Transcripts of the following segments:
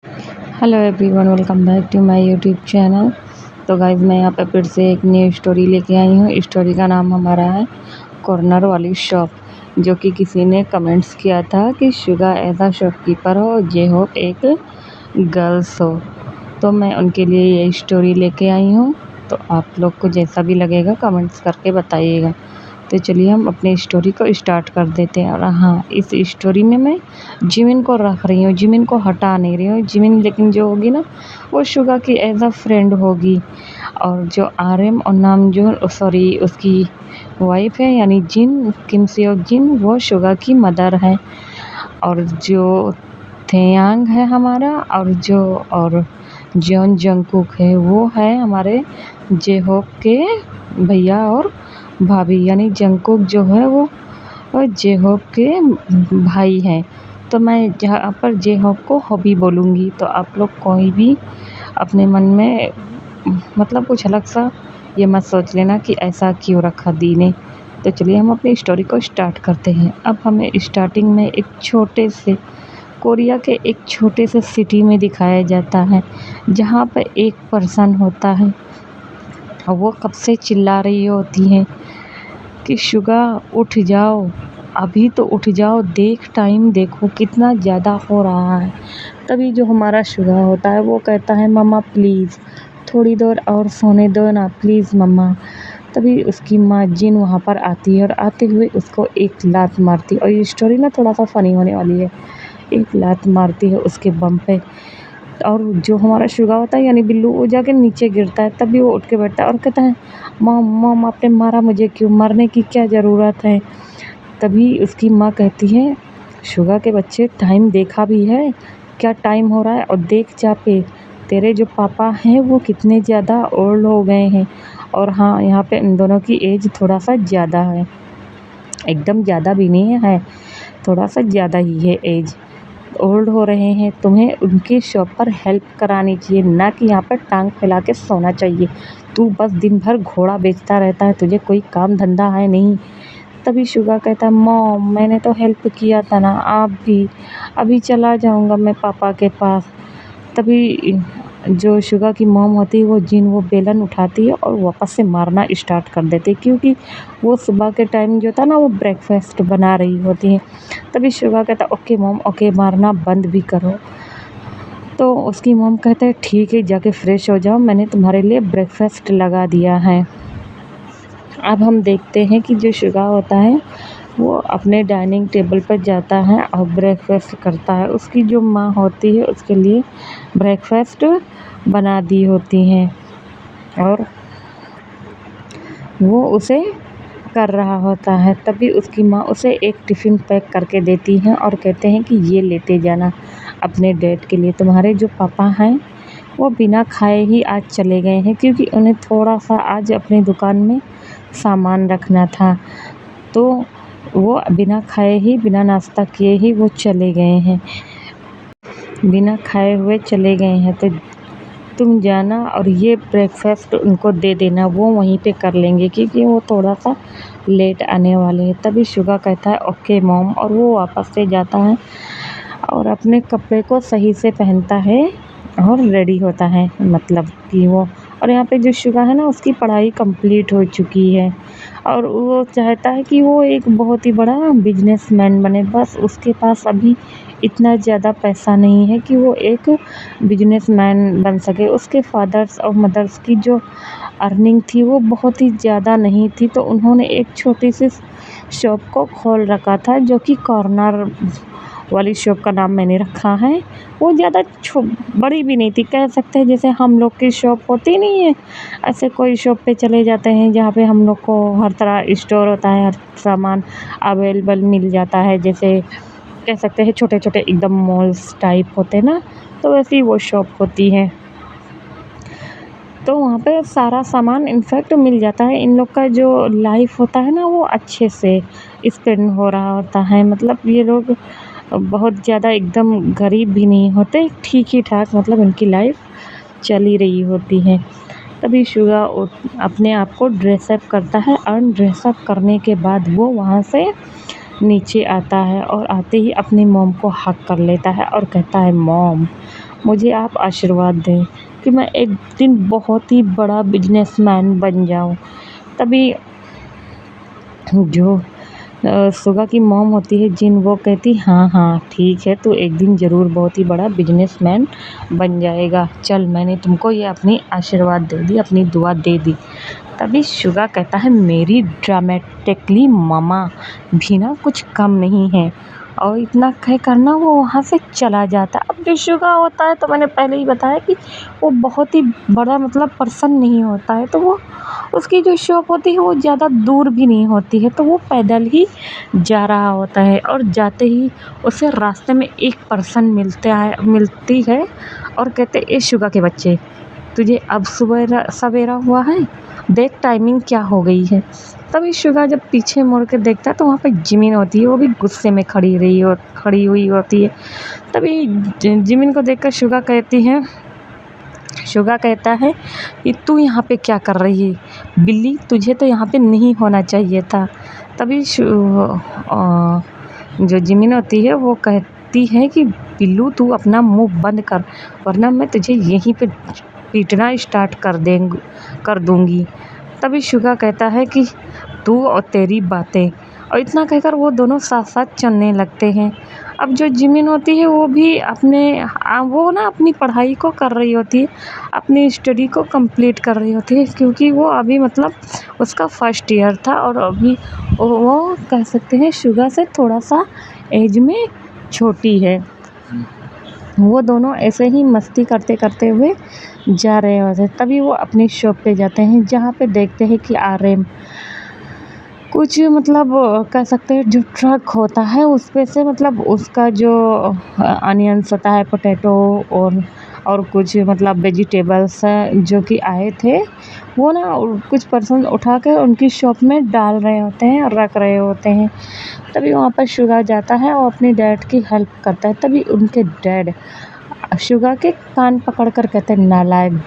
Hello everyone, welcome back to my YouTube channel. तो guys मैं यहाँ पे फिर से एक न्यू स्टोरी लेके आई हूँ। स्टोरी का नाम हमारा है कॉर्नर वाली शॉप, जो कि किसी ने कमेंट्स किया था कि शुगा एज अ शॉपकीपर हो, जे हो एक गर्ल्स हो। तो मैं उनके लिए ये स्टोरी लेके आई हूँ। तो आप लोग को जैसा भी लगेगा कमेंट्स करके बताइएगा। तो चलिए हम अपनी स्टोरी को स्टार्ट कर देते हैं। और हाँ, इस स्टोरी में मैं जिमिन को रख रही हूँ, जिमिन को हटा नहीं रही हूँ। जिमिन लेकिन जो होगी ना, वो शुगा की एज अ फ्रेंड होगी। और जो आर्यम और नामजोन, सॉरी, उसकी वाइफ है यानी जिन, किम सियोक जिन, वो शुगा की मदर है। और जो थेयांग है हमारा, और जॉन जंगकुक है, वो है हमारे जेहोक के भैया और भाभी, यानी जंगकुक जो है वो जेहोक के भाई हैं। तो मैं जहाँ पर जेहोक को हॉबी बोलूँगी, तो आप लोग कोई भी अपने मन में मतलब कुछ अलग सा ये मत सोच लेना कि ऐसा क्यों रखा दी ने। तो चलिए हम अपनी स्टोरी को स्टार्ट करते हैं। अब हमें स्टार्टिंग में एक छोटे से कोरिया के एक छोटे से सिटी में दिखाया जाता है, जहाँ पर एक पर्सन होता है और वो कब से चिल्ला रही होती है कि शुगा उठ जाओ, अभी तो उठ जाओ, देख टाइम देखो कितना ज़्यादा हो रहा है। तभी जो हमारा शुगा होता है वो कहता है, मम्मा प्लीज़ थोड़ी देर और सोने दो ना प्लीज़ मम्मा। तभी उसकी माँ जिन वहाँ पर आती है और आते हुए उसको एक लात मारती है। और ये स्टोरी ना थोड़ा सा फ़नी होने वाली है। एक लात मारती है उसके बम पे, और जो हमारा शुगा होता है यानी बिल्लू, वो जाके नीचे गिरता है। तभी वो उठ के बैठता है और कहता है, मॉम मॉम आपने मारा मुझे क्यों, मरने की क्या ज़रूरत है। तभी उसकी माँ कहती है, शुगा के बच्चे टाइम देखा भी है, क्या टाइम हो रहा है, और देख जा पे तेरे जो पापा हैं वो कितने ज़्यादा ओल्ड हो गए हैं। और हाँ, यहाँ पे इन दोनों की एज थोड़ा सा ज़्यादा है, एकदम ज़्यादा भी नहीं है, थोड़ा सा ज़्यादा ही है एज। ओल्ड हो रहे हैं, तुम्हें उनकी शॉप पर हेल्प करानी चाहिए, ना कि यहाँ पर टांग फैला के सोना चाहिए। तू बस दिन भर घोड़ा बेचता रहता है, तुझे कोई काम धंधा है नहीं। तभी शुगा कहता है, मॉम मैंने तो हेल्प किया था ना, आप भी, अभी चला जाऊँगा मैं पापा के पास। तभी जो शुगा की मॉम होती है वो जिन, वो बेलन उठाती है और वापस से मारना स्टार्ट कर देती है, क्योंकि वो सुबह के टाइम जो था ना वो ब्रेकफास्ट बना रही होती है। तभी शुगा कहता है, ओके मॉम ओके, मारना बंद भी करो। तो उसकी मॉम कहता है, ठीक है जाके फ्रेश हो जाओ, मैंने तुम्हारे लिए ब्रेकफास्ट लगा दिया है। अब हम देखते हैं कि जो शुगा होता है वो अपने डाइनिंग टेबल पर जाता है और ब्रेकफास्ट करता है। उसकी जो माँ होती है उसके लिए ब्रेकफास्ट बना दी होती हैं और वो उसे कर रहा होता है। तभी उसकी माँ उसे एक टिफ़िन पैक करके देती हैं और कहते हैं कि ये लेते जाना अपने डैड के लिए। तुम्हारे जो पापा हैं वो बिना खाए ही आज चले गए हैं, क्योंकि उन्हें थोड़ा सा आज अपनी दुकान में सामान रखना था। तो वो बिना खाए ही, बिना नाश्ता किए ही वो चले गए हैं, बिना खाए हुए चले गए हैं। तो तुम जाना और ये ब्रेकफास्ट उनको दे देना, वो वहीं पे कर लेंगे, क्योंकि वो थोड़ा सा लेट आने वाले हैं। तभी शुगा कहता है, ओके मॉम, और वो वापस से जाता है और अपने कपड़े को सही से पहनता है और रेडी होता है, मतलब कि वो, और यहाँ पे जो शुगा है ना उसकी पढ़ाई कंप्लीट हो चुकी है और वो चाहता है कि वो एक बहुत ही बड़ा बिजनेसमैन बने। बस उसके पास अभी इतना ज़्यादा पैसा नहीं है कि वो एक बिजनेसमैन बन सके। उसके फादर्स और मदर्स की जो अर्निंग थी वो बहुत ही ज़्यादा नहीं थी, तो उन्होंने एक छोटी सी शॉप को खोल रखा था, जो कि कॉर्नर वाली शॉप का नाम मैंने रखा है। वो ज़्यादा बड़ी भी नहीं थी, कह सकते हैं जैसे हम लोग की शॉप होती नहीं है, ऐसे कोई शॉप पे चले जाते हैं जहाँ पे हम लोग को हर तरह स्टोर होता है, हर सामान अवेलेबल मिल जाता है, जैसे कह सकते हैं छोटे छोटे एकदम मॉल्स टाइप होते हैं ना, तो वैसी वो शॉप होती है। तो वहाँ पे सारा सामान इनफैक्ट मिल जाता है। इन लोग का जो लाइफ होता है ना वो अच्छे से स्पेंड हो रहा होता है, मतलब ये लोग बहुत ज़्यादा एकदम गरीब भी नहीं होते, ठीक ही ठाक, मतलब उनकी लाइफ चल ही रही होती है। तभी शुगा अपने आप को ड्रेसअप करता है और ड्रेसअप करने के बाद वो वहाँ से नीचे आता है और आते ही अपनी मॉम को हग कर लेता है और कहता है, मॉम मुझे आप आशीर्वाद दें कि मैं एक दिन बहुत ही बड़ा बिजनेसमैन बन जाऊँ। तभी जो सुगा की मॉम होती है जिन, वो कहती हाँ हाँ ठीक है, तू एक दिन ज़रूर बहुत ही बड़ा बिजनेसमैन बन जाएगा, चल मैंने तुमको ये अपनी आशीर्वाद दे दी, अपनी दुआ दे दी। तभी शुगा कहता है मेरी ड्रामेटिकली मामा भी ना कुछ कम नहीं है, और इतना कह कर ना वो वहाँ से चला जाता है। अब जो शुगा होता है तो मैंने पहले ही बताया कि वो बहुत ही बड़ा मतलब पर्सन नहीं होता है, तो वो उसकी जो शॉप होती है वो ज़्यादा दूर भी नहीं होती है, तो वो पैदल ही जा रहा होता है। और जाते ही उसे रास्ते में एक पर्सन मिलती है और कहते ए शुगा के बच्चे, तुझे अब सवेरा हुआ है, देख टाइमिंग क्या हो गई है। तभी शुगा जब पीछे मुड़ के देखता है तो वहाँ पे जिमिन होती है, वो भी गुस्से में खड़ी हुई होती है। तभी जिमिन को देखकर शुगा कहता है कि तू यहाँ पे क्या कर रही है बिल्ली, तुझे तो यहाँ पे नहीं होना चाहिए था। तभी जो जिमिन होती है वो कहती है कि बिल्लू तू अपना मुंह बंद कर, वरना मैं तुझे यहीं पे पीटना स्टार्ट कर दूंगी। तभी शुगा कहता है कि तू और तेरी बातें, और इतना कहकर वो दोनों साथ साथ चलने लगते हैं। अब जो जिमिन होती है वो भी वो ना अपनी पढ़ाई को कर रही होती है, अपनी स्टडी को कंप्लीट कर रही होती है, क्योंकि वो अभी मतलब उसका फर्स्ट ईयर था और अभी वो कह सकते हैं शुगा से थोड़ा सा एज में छोटी है। वो दोनों ऐसे ही मस्ती करते करते हुए जा रहे होते, तभी वो अपनी शॉप पे जाते हैं जहाँ पे देखते हैं कि आर्यन कुछ मतलब कह सकते हैं जो ट्रक होता है उस पे से मतलब उसका जो अनियंस होता है, पोटैटो और कुछ मतलब वेजिटेबल्स हैं जो कि आए थे, वो ना कुछ पर्सन उठा के उनकी शॉप में डाल रहे होते हैं और रख रहे होते हैं। तभी वहाँ पर शुगा जाता है और अपनी डैड की हेल्प करता है। तभी उनके डैड शुगा के कान पकड़ कर कहते हैं नालायक,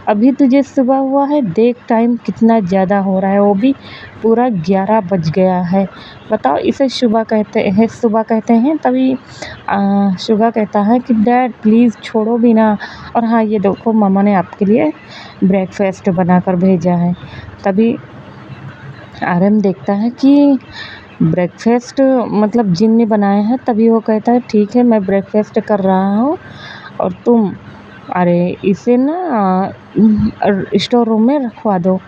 अभी तुझे सुबह हुआ है, देख टाइम कितना ज़्यादा हो रहा है, वो भी पूरा 11 बज गया है, बताओ इसे सुबह कहते हैं। तभी शुगा कहता है कि डैड प्लीज़ छोड़ो भी ना, और हाँ ये देखो मम्मा ने आपके लिए ब्रेकफास्ट बनाकर भेजा है। तभी आर्यन देखता है कि ब्रेकफास्ट मतलब जिन ने बनाया है, तभी वो कहता है ठीक है मैं ब्रेकफास्ट कर रहा हूँ और तुम अरे इसे ना स्टोर रूम में रखवा दो।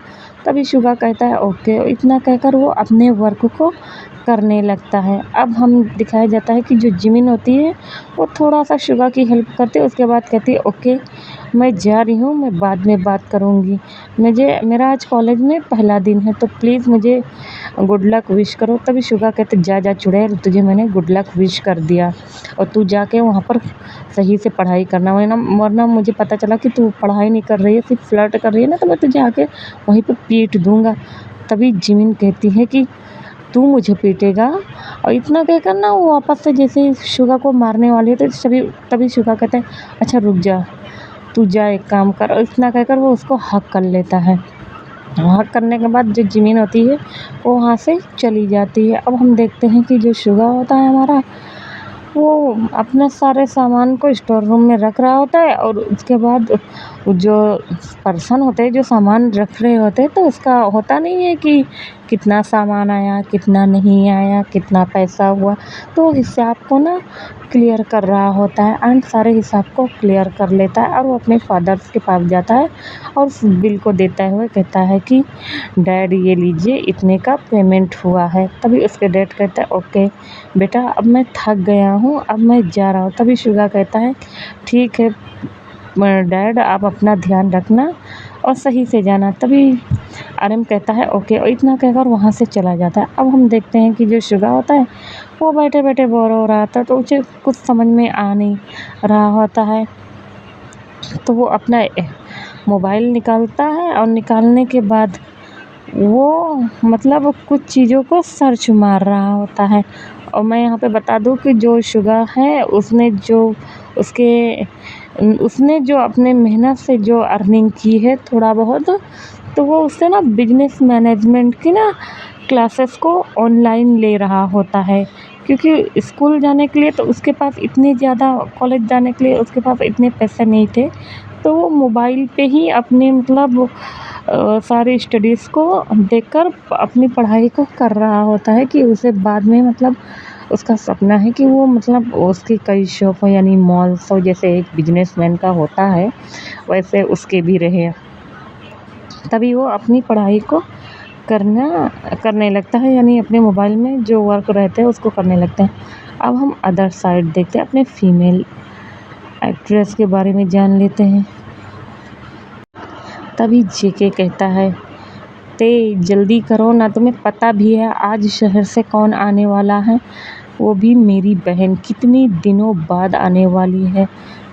तभी शुगा कहता है ओके, इतना कहकर वो अपने वर्क को करने लगता है। अब हम दिखाया जाता है कि जो जिमिन होती है वो थोड़ा सा शुगा की हेल्प करती है, उसके बाद कहती है ओके मैं जा रही हूँ, मैं बाद में बात करूँगी, मेरा आज कॉलेज में पहला दिन है तो प्लीज़ मुझे गुड लक विश करो। तभी शुगा कहते जा जा चुड़ैल, तुझे मैंने गुड लक विश कर दिया और तू जाके वहाँ पर सही से पढ़ाई करना, वरना मुझे पता चला कि तू पढ़ाई नहीं कर रही है, सिर्फ फ्लर्ट कर रही है ना, तो मैं तुझे आके वहीं पर पीट दूँगा। तभी जिमिन कहती है कि तू मुझे पीटेगा, और इतना कहकर ना वो वापस से जैसे शुगा को मारने वाली है, तो तभी शुगा कहता है अच्छा रुक जा, तू जा एक काम कर, और इतना कहकर वो उसको हक कर लेता है। हक करने के बाद जो जिमिन होती है वो वहाँ से चली जाती है। अब हम देखते हैं कि जो शुगा होता है हमारा, वो अपने सारे सामान को स्टोर रूम में रख रहा होता है, और उसके बाद जो पर्सन होते हैं जो सामान रख रहे होते हैं, तो उसका होता नहीं है कि कितना सामान आया, कितना नहीं आया, कितना पैसा हुआ, तो हिसाब को ना क्लियर कर रहा होता है, एंड सारे हिसाब को क्लियर कर लेता है और वो अपने फादर्स के पास जाता है और उस बिल को देता हुए कहता है कि डैड ये लीजिए, इतने का पेमेंट हुआ है। तभी उसके डैड कहता है ओके बेटा अब मैं थक गया हूँ, अब मैं जा रहा हूँ। तभी शुगा कहता है ठीक है डैड, आप अपना ध्यान रखना और सही से जाना। तभी आर्यन कहता है ओके, और इतना कहकर वहाँ से चला जाता है। अब हम देखते हैं कि जो शुगा होता है वो बैठे बैठे बोर हो रहा था, तो उसे कुछ समझ में आ नहीं रहा होता है, तो वो अपना मोबाइल निकालता है और निकालने के बाद वो मतलब कुछ चीज़ों को सर्च मार रहा होता है। और मैं यहाँ पे बता दूँ कि जो शुगा है उसने जो अपने मेहनत से जो अर्निंग की है थोड़ा बहुत, तो वो उससे ना बिजनेस मैनेजमेंट की ना क्लासेस को ऑनलाइन ले रहा होता है, क्योंकि स्कूल जाने के लिए तो उसके पास इतने ज़्यादा, कॉलेज जाने के लिए उसके पास इतने पैसे नहीं थे, तो वो मोबाइल पे ही अपने मतलब सारी स्टडीज़ को देखकर अपनी पढ़ाई को कर रहा होता है कि उसे बाद में मतलब उसका सपना है कि वो मतलब उसकी कई शॉप हो, यानी मॉल्स हो, जैसे एक बिजनेसमैन का होता है वैसे उसके भी रहे। तभी वो अपनी पढ़ाई को करने लगता है, यानी अपने मोबाइल में जो वर्क रहते हैं उसको करने लगते हैं। अब हम अदर साइड देखते हैं, अपने फीमेल एक्ट्रेस के बारे में जान लेते हैं। तभी जेके कहता है, ते जल्दी करो ना, तुम्हें पता भी है आज शहर से कौन आने वाला है, वो भी मेरी बहन, कितनी दिनों बाद आने वाली है।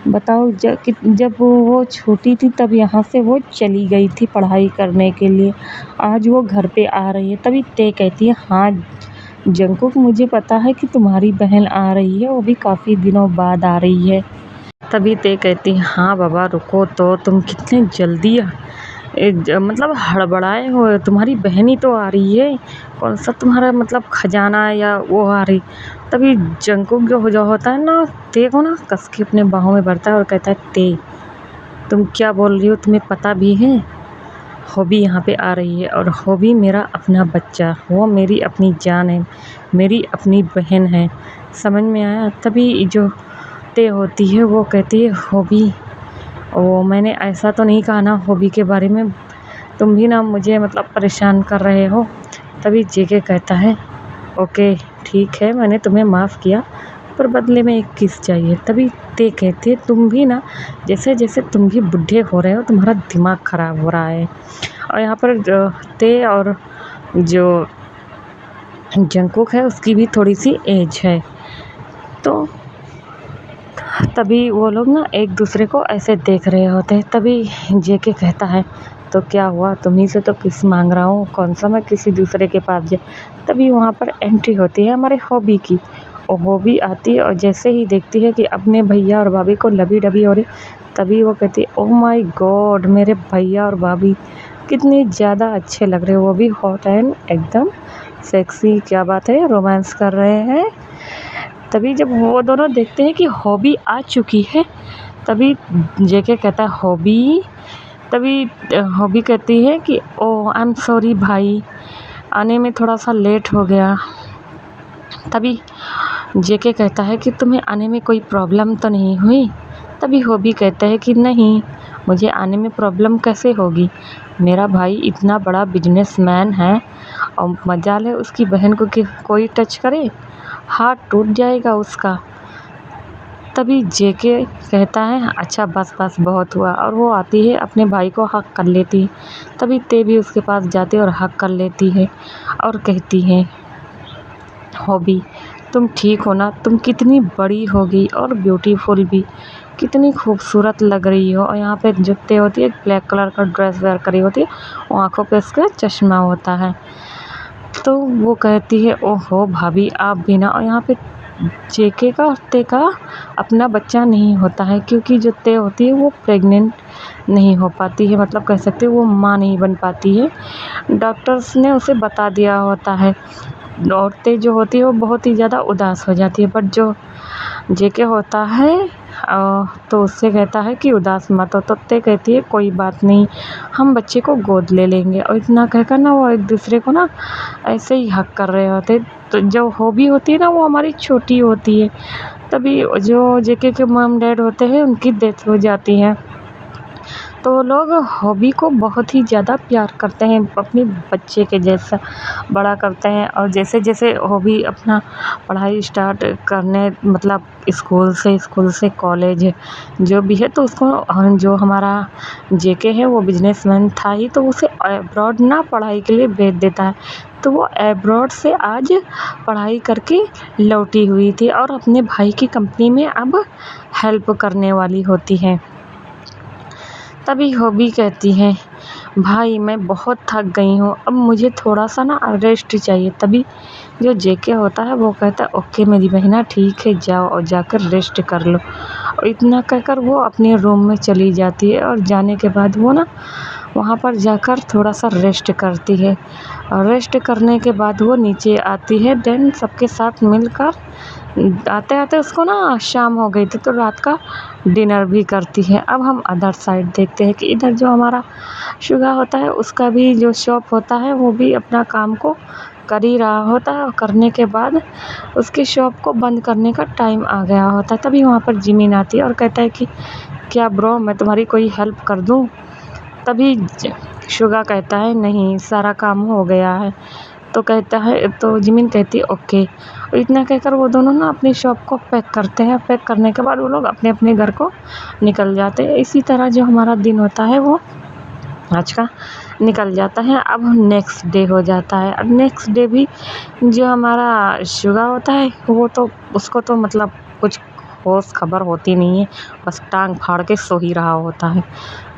बताओ, जब वो छोटी थी तब यहाँ से वो चली गई थी पढ़ाई करने के लिए, आज वो घर पे आ रही है। तभी ते कहती है, हाँ जंकुक, मुझे पता है कि तुम्हारी बहन आ रही है, वो भी काफ़ी दिनों बाद आ रही है। तभी ते कहती है, हाँ बाबा रुको तो, तुम कितने जल्दी मतलब हड़बड़ाए हो, तुम्हारी बहन ही तो आ रही है, कौन सा तुम्हारा मतलब खजाना या वो आ रही। तभी जंकुक जो होता है ना, ते को ना कस के अपने बाहों में भरता है और कहता है, ते तुम क्या बोल रही हो, तुम्हें पता भी है हॉबी यहाँ पे आ रही है, और हॉबी मेरा अपना बच्चा, वो मेरी अपनी जान है, मेरी अपनी बहन है, समझ में आया। तभी जो ते होती है वो कहती है, हॉबी, ओ मैंने ऐसा तो नहीं कहा ना हॉबी के बारे में, तुम भी ना मुझे मतलब परेशान कर रहे हो। तभी जेके कहता है, ओके ठीक है, मैंने तुम्हें माफ़ किया, पर बदले में एक किस चाहिए। तभी ते कहते हैं, तुम भी ना जैसे जैसे तुम भी बूढ़े हो रहे हो, तुम्हारा दिमाग ख़राब हो रहा है। और यहाँ पर ते और जो जंकुक है उसकी भी थोड़ी सी एज है, तो तभी वो लोग ना एक दूसरे को ऐसे देख रहे होते हैं। तभी जेके कहता है, तो क्या हुआ, तुम्ही से तो किस मांग रहा हूँ, कौन सा मैं किसी दूसरे के पास जाए। तभी वहाँ पर एंट्री होती है हमारे हॉबी की, और हॉबी आती है और जैसे ही देखती है कि अपने भैया और भाभी को लबी डबी हो रही, तभी वो कहती है, ओह माय गॉड, मेरे भैया और भाभी कितने ज़्यादा अच्छे लग रहे हो, वो भी हॉट एंड एकदम सेक्सी, क्या बात है, रोमांस कर रहे हैं। तभी जब वो दोनों देखते हैं कि हॉबी आ चुकी है, तभी जेके कहता है, हॉबी। तभी हॉबी कहती है कि ओह आई एम सॉरी भाई, आने में थोड़ा सा लेट हो गया। तभी जेके कहता है कि तुम्हें आने में कोई प्रॉब्लम तो नहीं हुई। तभी हॉबी कहता है कि नहीं, मुझे आने में प्रॉब्लम कैसे होगी, मेरा भाई इतना बड़ा बिजनेसमैन है, और मजाल है उसकी बहन को कि कोई टच करे, हाथ टूट जाएगा उसका। तभी जेके कहता है, अच्छा बस बस बहुत हुआ, और वो आती है अपने भाई को हक कर लेती है। तभी ते भी उसके पास जाती है और हक कर लेती है और कहती है, हॉबी तुम ठीक हो ना, तुम कितनी बड़ी हो गई और ब्यूटीफुल भी, कितनी खूबसूरत लग रही हो। और यहाँ पे जो ते होती है ब्लैक कलर का ड्रेस वेयर करी होती है, वो आँखों पे उसका चश्मा होता है। तो वो कहती है, ओहो भाभी आप भी ना। और यहाँ पे जेके का और ते का अपना बच्चा नहीं होता है, क्योंकि जो ते होती है वो प्रेग्नेंट नहीं हो पाती है, मतलब कह सकते हैं वो माँ नहीं बन पाती है, डॉक्टर्स ने उसे बता दिया होता है। और ते जो होती है वो बहुत ही ज़्यादा उदास हो जाती है, बट जो जेके होता है तो उससे कहता है कि उदास मत हो। तो ते कहती है, कोई बात नहीं, हम बच्चे को गोद ले लेंगे। और इतना कहकर ना वो एक दूसरे को ना ऐसे ही हक कर रहे होते। तो जो हॉबी होती है ना वो हमारी छोटी होती है। तभी जो जेके के मॉम डैड होते हैं उनकी डेथ हो जाती है, तो लोग हॉबी को बहुत ही ज़्यादा प्यार करते हैं, अपने बच्चे के जैसा बड़ा करते हैं। और जैसे जैसे हॉबी अपना पढ़ाई स्टार्ट करने मतलब स्कूल से कॉलेज जो भी है, तो उसको जो हमारा जेके है वो बिजनेसमैन था ही, तो उसे अब्रॉड ना पढ़ाई के लिए भेज देता है। तो वो अब्रॉड से आज पढ़ाई करके लौटी हुई थी और अपने भाई की कंपनी में अब हेल्प करने वाली होती है। तभी हॉबी कहती है, भाई मैं बहुत थक गई हूँ, अब मुझे थोड़ा सा ना रेस्ट चाहिए। तभी जो जेके होता है वो कहता है, ओके मेरी बहना ठीक है, जाओ और जाकर रेस्ट कर लो। और इतना कहकर वो अपने रूम में चली जाती है, और जाने के बाद वो ना वहाँ पर जाकर थोड़ा सा रेस्ट करती है और रेस्ट करने के बाद वो नीचे आती है। देन सबके साथ मिलकर आते आते उसको ना शाम हो गई थी, तो रात का डिनर भी करती है। अब हम अदर साइड देखते हैं कि इधर जो हमारा शुगा होता है उसका भी जो शॉप होता है वो भी अपना काम को कर ही रहा होता है और करने के बाद उसकी शॉप को बंद करने का टाइम आ गया होता है। तभी वहाँ पर जिमिन आती है और कहता है कि क्या ब्रो, मैं तुम्हारी कोई हेल्प कर दूँ? तभी शुगा कहता है नहीं, सारा काम हो गया है। तो कहता है, तो जिमिन कहती है ओके। और इतना कहकर वो दोनों ना अपनी शॉप को पैक करते हैं। पैक करने के बाद वो लोग अपने अपने घर को निकल जाते हैं। इसी तरह जो हमारा दिन होता है वो आज का निकल जाता है। अब नेक्स्ट डे हो जाता है। अब नेक्स्ट डे भी जो हमारा शुगा होता है वो तो उसको तो मतलब कुछ होश खबर होती नहीं है, बस टांग फाड़ के सो ही रहा होता है।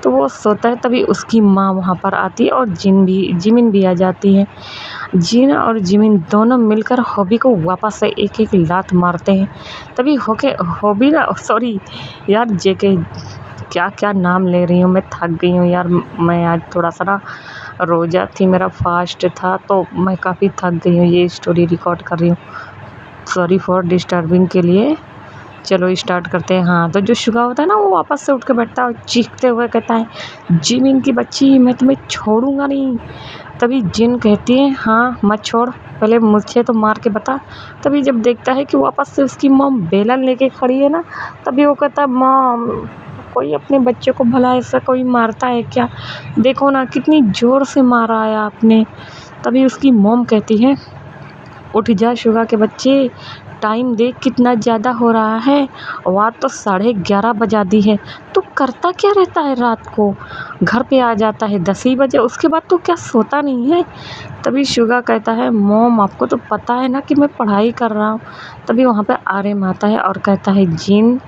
तो वो सोता है, तभी उसकी माँ वहाँ पर आती है और जिमिन भी आ जाती है। जिन और जिमिन दोनों मिलकर हॉबी को वापस से एक एक लात मारते हैं। तभी हॉबी ना, सॉरी यार, जेके क्या क्या नाम ले रही हूँ, मैं थक गई हूँ यार। मैं आज थोड़ा सा ना रोज़ा थी, मेरा फास्ट था, तो मैं काफ़ी थक गई हूँ ये स्टोरी रिकॉर्ड कर रही हूँ। सॉरी फॉर डिस्टर्बिंग के लिए। चलो स्टार्ट करते हैं। हाँ, तो जो शुगा होता है ना वो वापस से उठ के बैठता है और चीखते हुए कहता है जिमिन की बच्ची, मैं तुम्हें छोड़ूंगा नहीं। तभी जिन कहती है हाँ मत छोड़, पहले मुझे तो मार के बता। तभी जब देखता है कि वापस से उसकी मॉम बेलन लेके खड़ी है ना, तभी वो कहता है मॉम, कोई अपने बच्चे को भला ऐसा कोई मारता है क्या? देखो ना कितनी ज़ोर से मारा है आपने। तभी उसकी मॉम कहती है उठ जा शुगा के बच्चे, टाइम देख कितना ज़्यादा हो रहा है, और तो 11:30 बजा दी है। तू करता क्या रहता है रात को? घर पे आ जाता है 10 ही बजे, उसके बाद तू क्या सोता नहीं है? तभी शुगा कहता है मॉम, आपको तो पता है ना कि मैं पढ़ाई कर रहा हूँ। तभी वहाँ पे आर्यन आता है और कहता है जिन,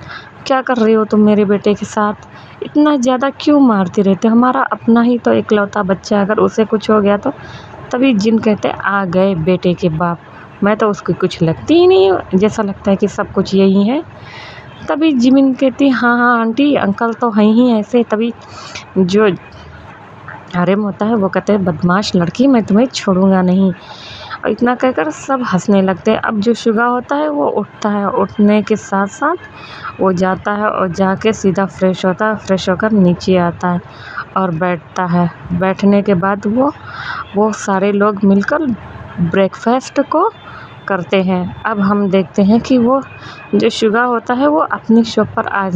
क्या कर रही हो तुम मेरे बेटे के साथ? इतना ज़्यादा क्यों मारती रहते? हमारा अपना ही तो इकलौता बच्चा है, अगर उसे कुछ हो गया तो? तभी जिन कहते आ गए बेटे के बाप, मैं तो उसकी कुछ लगती ही नहीं हूँ, जैसा लगता है कि सब कुछ यही है। तभी जिमिन कहती हाँ हाँ आंटी, अंकल तो हैं ही ऐसे। तभी जो आर्यन होता है वो कहते हैं बदमाश लड़की, मैं तुम्हें छोड़ूंगा नहीं। और इतना कहकर सब हंसने लगते हैं। अब जो शुगा होता है वो उठता है, उठने के साथ साथ वो जाता है और जाके सीधा फ्रेश होता है। फ्रेश होकर नीचे आता है और बैठता है। बैठने के बाद वो सारे लोग मिलकर ब्रेकफास्ट को करते हैं। अब हम देखते हैं कि वो जो शुगा होता है वो अपनी शॉप पर आ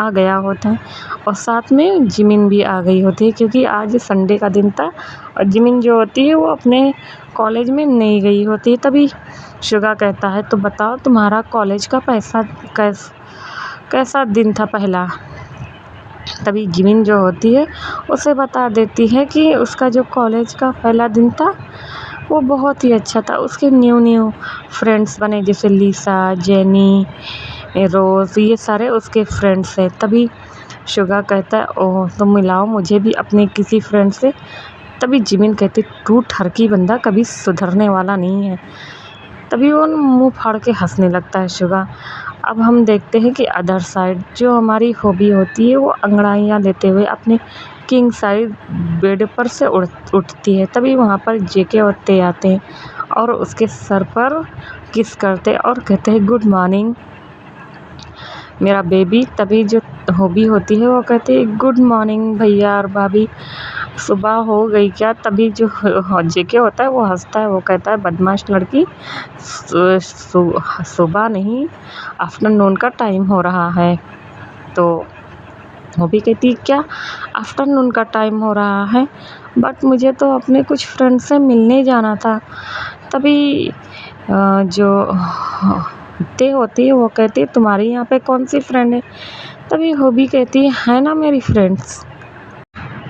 गया होता है और साथ में जिमिन भी आ गई होती है, क्योंकि आज संडे का दिन था और जिमिन जो होती है वो अपने कॉलेज में नहीं गई होती है। तभी शुगा कहता है तो बताओ तुम्हारा कॉलेज का कैसा दिन था पहला? तभी जिमिन जो होती है उसे बता देती है कि उसका जो कॉलेज का पहला दिन था वो बहुत ही अच्छा था। उसके न्यू फ्रेंड्स बने, जैसे लीसा, जेनी, रोज़, ये सारे उसके फ्रेंड्स हैं। तभी शुगा कहता है ओह, तो मिलाओ मुझे भी अपने किसी फ्रेंड से। तभी जिमिन कहती तू ठरकी बंदा, कभी सुधरने वाला नहीं है। तभी वो मुंह फाड़ के हंसने लगता है शुगा। अब हम देखते हैं कि अदर साइड जो हमारी हॉबी होती है वो अंगड़ाइयाँ लेते हुए अपने किंग साइड बेड पर से उठती है। तभी वहाँ पर जेके और ते आते हैं और उसके सर पर किस करते और कहते हैं गुड मॉर्निंग मेरा बेबी। तभी जो हॉबी होती है वो कहती है गुड मॉर्निंग भैया और भाभी, सुबह हो गई क्या? तभी जो जेके होता है वो हंसता है, वो कहता है बदमाश लड़की, सुबह नहीं आफ्टरनून का टाइम हो रहा है। तो वो भी कहती क्या आफ्टरनून का टाइम हो रहा है, बट मुझे तो अपने कुछ फ्रेंड से मिलने जाना था। तभी जो ते होती है वो कहती है तुम्हारी यहाँ पे कौन सी फ्रेंड है? तभी हॉबी कहती है ना मेरी फ्रेंड्स,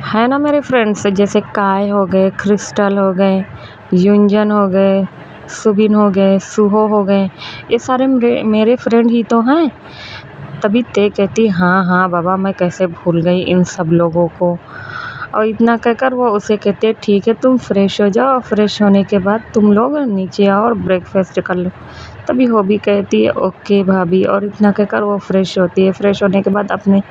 है ना मेरे फ्रेंड्स, जैसे काय हो गए, क्रिस्टल हो गए, युंजन हो गए, सुबिन हो गए, सुहो हो गए, ये सारे मेरे फ्रेंड ही तो हैं। तभी ते कहती हाँ हाँ बाबा, मैं कैसे भूल गई इन सब लोगों को। और इतना कहकर वो उसे कहते हैं ठीक है तुम फ्रेश हो जाओ, फ्रेश होने के बाद तुम लोग नीचे आओ और ब्रेकफास्ट कर लो। तभी हॉबी कहती है ओके भाभी, और इतना कहकर वो फ्रेश होती है। फ्रेश होने के बाद अपने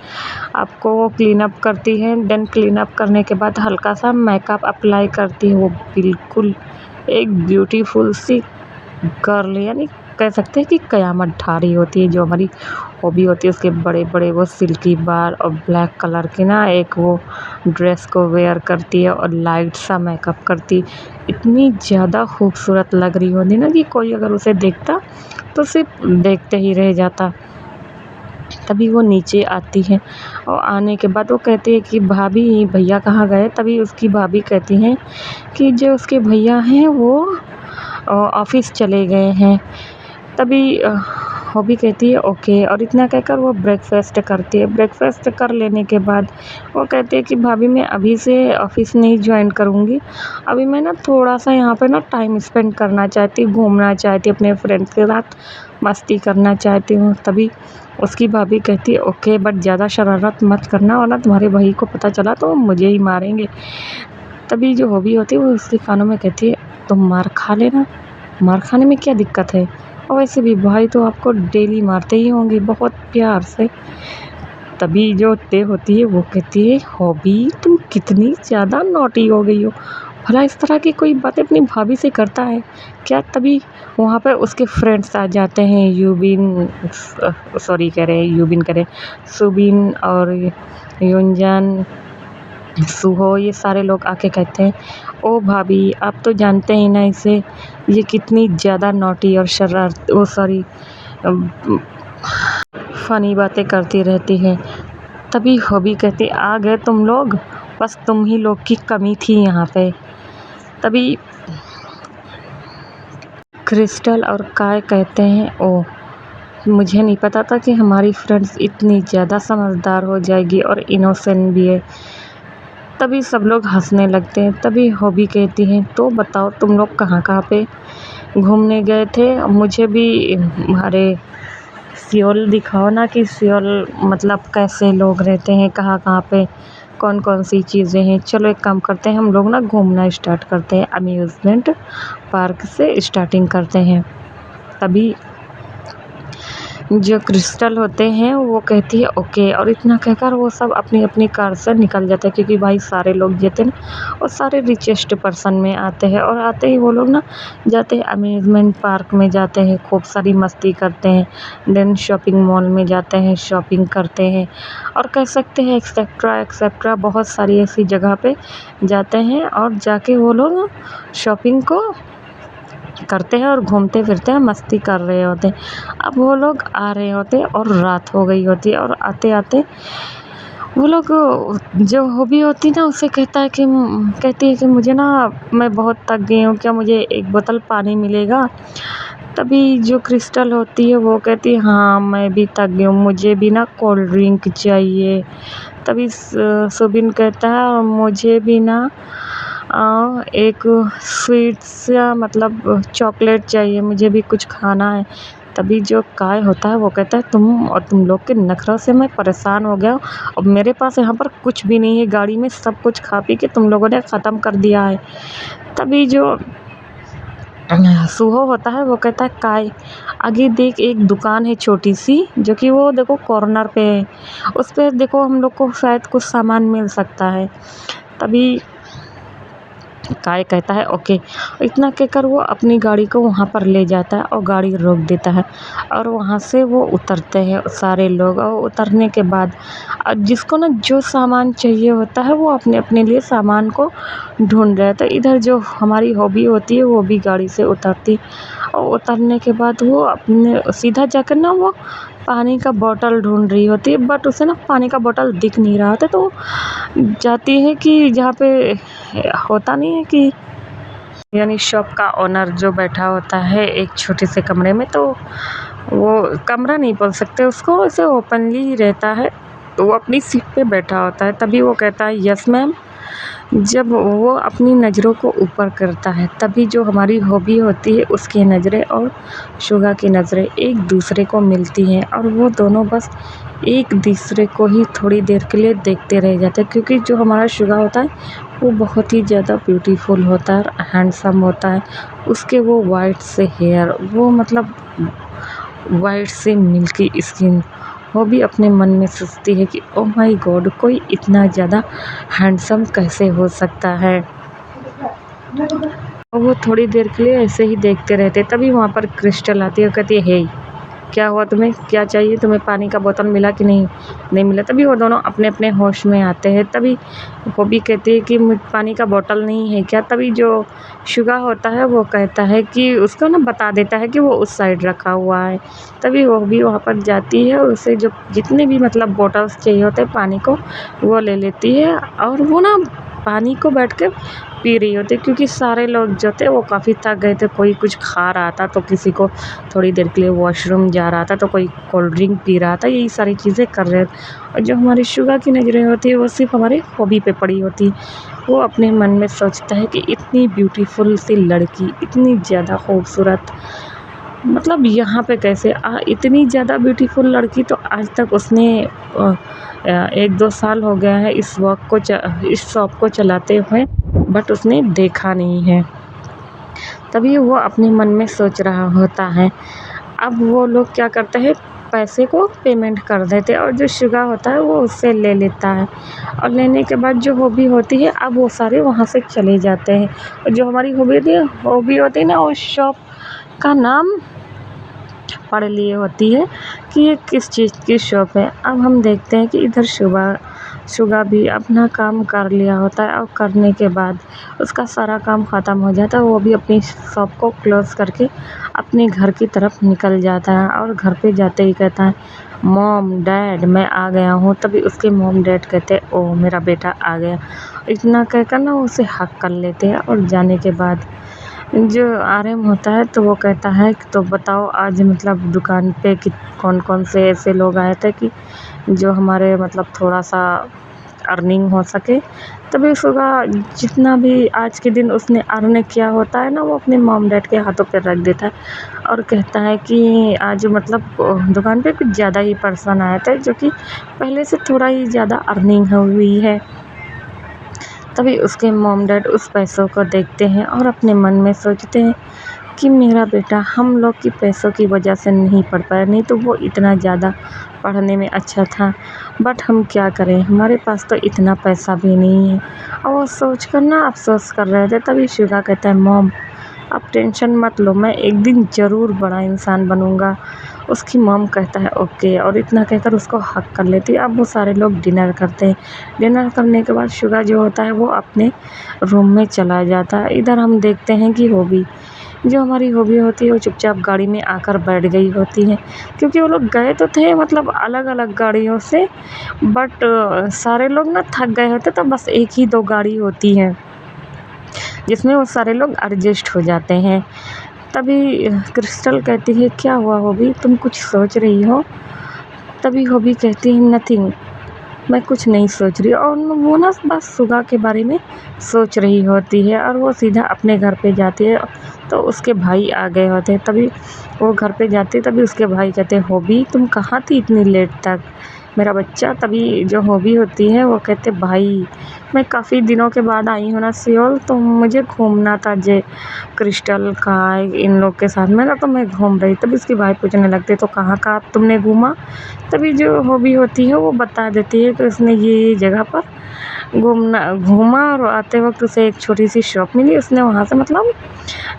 आप को वो क्लीन अप करती है। देन क्लीन अप करने के बाद हल्का सा मेकअप अप्लाई करती है। वो बिल्कुल एक ब्यूटीफुल सी गर्ल, यानी कह सकते हैं कि कयामत ढा रही होती है। जो हमारी हॉबी होती है उसके बड़े बड़े वो सिल्की बाल और ब्लैक कलर की ना एक वो ड्रेस को वेयर करती है और लाइट सा मेकअप करती। इतनी ज़्यादा खूबसूरत लग रही होती ना कि कोई अगर उसे देखता तो सिर्फ देखते ही रह जाता। तभी वो नीचे आती है और आने के बाद वो कहती है कि भाभी भैया कहाँ गए। तभी उसकी भाभी कहती हैं कि जो उसके भैया हैं वो ऑफिस चले गए हैं। तभी हॉबी कहती है ओके, और इतना कहकर वो ब्रेकफास्ट करती है। ब्रेकफास्ट कर लेने के बाद वो कहती है कि भाभी मैं अभी से ऑफिस नहीं ज्वाइन करूँगी, अभी मैं ना थोड़ा सा यहाँ पे ना टाइम स्पेंड करना चाहती हूँ, घूमना चाहती हूँ, अपने फ्रेंड्स के साथ मस्ती करना चाहती हूँ। तभी उसकी भाभी कहती है ओके, बट ज़्यादा शरारत मत करना वरना तुम्हारे भाई को पता चला तो वो मुझे ही मारेंगे। तभी जो हॉबी होती है वो उसके कानों में कहती है तुम मार खा लेना, मार खाने में क्या दिक्कत है, और वैसे भी भाई तो आपको डेली मारते ही होंगे बहुत प्यार से। तभी जो ते होती है वो कहती है हॉबी तुम कितनी ज़्यादा नॉटी हो गई हो, भला इस तरह की कोई बातें अपनी भाभी से करता है क्या। तभी वहाँ पर उसके फ्रेंड्स आ जाते हैं, यूबिन सॉरी कह रहे हैं यूबिन कह रहे सुबिन और युंजन सुहो, ये सारे लोग आके कहते हैं ओ भाभी आप तो जानते ही ना इसे, ये कितनी ज़्यादा नॉटी और शरारत ओ सॉरी फ़नी बातें करती रहती है। तभी हॉबी कहती आ गए तुम लोग, बस तुम ही लोग की कमी थी यहाँ पे। तभी क्रिस्टल और काय कहते हैं ओ मुझे नहीं पता था कि हमारी फ्रेंड्स इतनी ज़्यादा समझदार हो जाएगी और इनोसेंट भी है। तभी सब लोग हंसने लगते हैं। तभी हॉबी कहती है तो बताओ तुम लोग कहाँ कहाँ पे घूमने गए थे, मुझे भी हमारे सियोल दिखाओ ना कि सियोल मतलब कैसे लोग रहते हैं, कहाँ कहाँ पे कौन कौन सी चीज़ें हैं। चलो एक काम करते हैं हम लोग ना घूमना स्टार्ट करते हैं, अम्यूज़मेंट पार्क से स्टार्टिंग करते हैं। तभी जो क्रिस्टल होते हैं वो कहती है ओके, और इतना कहकर वो सब अपनी अपनी कार से निकल जाते हैं क्योंकि भाई सारे लोग जाते हैं ना और सारे रिचेस्ट पर्सन में आते हैं। और आते ही वो लोग ना जाते हैं अम्यूज़मेंट पार्क में, जाते हैं खूब सारी मस्ती करते हैं। देन शॉपिंग मॉल में जाते हैं, शॉपिंग करते हैं, और कह सकते हैं एक्सेट्रा एक्सेट्रा बहुत सारी ऐसी जगह पे जाते हैं और जाके वो लोग शॉपिंग को करते हैं और घूमते फिरते हैं, मस्ती कर रहे होते हैं। अब वो लोग आ रहे होते हैं और रात हो गई होती है, और आते आते वो लोग जो हॉबी होती है ना उसे कहती है कि मुझे ना मैं बहुत थक गई हूँ, क्या मुझे एक बोतल पानी मिलेगा। तभी जो क्रिस्टल होती है वो कहती है हाँ मैं भी थक गई हूँ, मुझे भी ना कोल्ड ड्रिंक चाहिए। तभी सुबिन कहता है मुझे भी ना एक स्वीट्स या मतलब चॉकलेट चाहिए, मुझे भी कुछ खाना है। तभी जो काय होता है वो कहता है तुम लोग के नखरों से मैं परेशान हो गया हूँ, अब मेरे पास यहाँ पर कुछ भी नहीं है, गाड़ी में सब कुछ खा पी के तुम लोगों ने ख़त्म कर दिया है। तभी जो सुहो होता है वो कहता है काय आगे देख एक दुकान है छोटी सी, जो कि वो देखो कॉर्नर पे है, उस पर देखो हम लोग को शायद कुछ सामान मिल सकता है। तभी काय कहता है ओके, इतना कहकर वो अपनी गाड़ी को वहाँ पर ले जाता है और गाड़ी रोक देता है, और वहाँ से वो उतरते हैं सारे लोग। और उतरने के बाद जिसको ना जो सामान चाहिए होता है वो अपने अपने लिए सामान को ढूंढ रहा है। तो इधर जो हमारी हॉबी होती है वो भी गाड़ी से उतरती, और उतरने के बाद वो अपने सीधा जाकर ना वो पानी का बोतल ढूंढ रही होती है, बट उसे ना पानी का बोतल दिख नहीं रहा होता। तो जाती है कि जहाँ पे होता नहीं है कि यानी शॉप का ओनर जो बैठा होता है एक छोटे से कमरे में, तो वो कमरा नहीं बोल सकते उसको, ऐसे ओपनली ही रहता है, तो वो अपनी सीट पे बैठा होता है। तभी वो कहता है यस मैम, जब वो अपनी नज़रों को ऊपर करता है तभी जो हमारी हॉबी होती है उसकी नज़रें और शुगा की नज़रें एक दूसरे को मिलती हैं और वो दोनों बस एक दूसरे को ही थोड़ी देर के लिए देखते रह जाते हैं, क्योंकि जो हमारा शुगा होता है वो बहुत ही ज़्यादा ब्यूटीफुल होता है और हैंडसम होता है। उसके वो वाइट से हेयर, वो मतलब वाइट से मिल्की स्किन, वो भी अपने मन में सोचती है कि ओह माय गॉड, कोई इतना ज़्यादा हैंडसम कैसे हो सकता है। और वो थोड़ी देर के लिए ऐसे ही देखते रहते, तभी वहाँ पर क्रिस्टल आती है और कहती है, हे क्या हुआ तुम्हें, क्या चाहिए तुम्हें, पानी का बोतल मिला कि नहीं, नहीं मिला। तभी वो दोनों अपने अपने होश में आते हैं। तभी वो भी कहती है कि पानी का बोतल नहीं है क्या। तभी जो शुगा होता है वो कहता है कि उसको ना बता देता है कि वो उस साइड रखा हुआ है। तभी वो भी वहाँ पर जाती है और उसे जो जितने भी मतलब बोतल्स चाहिए होते हैं पानी को, वो ले लेती है और वो ना पानी को बैठ के पी रही होती, क्योंकि सारे लोग जो थे वो काफ़ी थक गए थे। कोई कुछ खा रहा था, तो किसी को थोड़ी देर के लिए वॉशरूम जा रहा था, तो कोई कोल्ड ड्रिंक पी रहा था, यही सारी चीज़ें कर रहे थे। और जो हमारी शुगा की नज़रें होती है वो सिर्फ हमारे हॉबी पे पड़ी होती है। वो अपने मन में सोचता है कि इतनी ब्यूटीफुल सी लड़की, इतनी ज़्यादा खूबसूरत, मतलब यहाँ पे कैसे इतनी ज़्यादा ब्यूटीफुल लड़की तो आज तक उसने 1-2 साल हो गया है इस शॉप को चलाते हुए, बट उसने देखा नहीं है। तभी वो अपने मन में सोच रहा होता है। अब वो लोग क्या करते हैं, पैसे को पेमेंट कर देते और जो शुगा होता है वो उससे ले लेता है और लेने के बाद जो हॉबी होती है अब वो सारे वहाँ से चले जाते हैं। और जो हमारी हॉबी होती है ना, उस शॉप का नाम पढ़ लिए होती है कि ये किस चीज़ की शॉप है। अब हम देखते हैं कि इधर शुगा भी अपना काम कर लिया होता है और करने के बाद उसका सारा काम ख़त्म हो जाता है। वो भी अपनी शॉप को क्लोज़ करके अपने घर की तरफ निकल जाता है और घर पे जाते ही कहता है, मॉम डैड मैं आ गया हूँ। तभी उसके मॉम डैड कहते हैं, ओह मेरा बेटा आ गया। इतना कहकर ना उसे हक कर लेते हैं और जाने के बाद जो आरएम होता है तो वो कहता है कि तो बताओ आज मतलब दुकान पे कि कौन कौन से ऐसे लोग आए थे कि जो हमारे मतलब थोड़ा सा अर्निंग हो सके। तभी उसका जितना भी आज के दिन उसने अर्न किया होता है ना, वो अपने मॉम डैड के हाथों पे रख देता है और कहता है कि आज मतलब दुकान पे कुछ ज़्यादा ही पर्सन आए थे, जो कि पहले से थोड़ा ही ज़्यादा अर्निंग हुई है। तभी उसके मॉम डैड उस पैसों को देखते हैं और अपने मन में सोचते हैं कि मेरा बेटा हम लोग की पैसों की वजह से नहीं पढ़ पाया, नहीं तो वो इतना ज़्यादा पढ़ने में अच्छा था। बट हम क्या करें, हमारे पास तो इतना पैसा भी नहीं है। और वो सोच कर ना अफ़सोस कर रहे थे। तभी शुगा कहता है, मॉम आप टेंशन मत लो, मैं एक दिन ज़रूर बड़ा इंसान बनूँगा। उसकी मॉम कहता है ओके, और इतना कहकर उसको हग कर लेती है। अब वो सारे लोग डिनर करते हैं। डिनर करने के बाद शुगा जो होता है वो अपने रूम में चला जाता है। इधर हम देखते हैं कि जो हमारी हॉबी होती है वो चुपचाप गाड़ी में आकर बैठ गई होती है, क्योंकि वो लोग गए तो थे मतलब अलग अलग गाड़ियों से, बट सारे लोग ना थक गए होते, तो बस एक ही 2 गाड़ी होती है जिसमें वो सारे लोग एडजस्ट हो जाते हैं। तभी क्रिस्टल कहती है, क्या हुआ हॉबी, तुम कुछ सोच रही हो। तभी हॉबी कहती है, नथिंग, मैं कुछ नहीं सोच रही। और वो ना बस सुगा के बारे में सोच रही होती है और वो सीधा अपने घर पे जाती है, तो उसके भाई आ गए होते हैं। तभी वो घर पे जाती है, तभी उसके भाई कहते हैं, हॉबी तुम कहाँ थी इतनी लेट तक मेरा बच्चा। तभी जो हॉबी होती है वो कहते, भाई मैं काफ़ी दिनों के बाद आई हूँ ना सियोल, तो मुझे घूमना था जे क्रिस्टल का इन लोग के साथ में ना, तो मैं घूम रही। तभी उसके भाई पूछने लगते, तो कहाँ कहाँ तुमने घूमा। तभी जो हॉबी होती है वो बता देती है कि उसने ये जगह पर घूमा और आते वक्त उसे एक छोटी सी शॉप मिली। उसने वहाँ से मतलब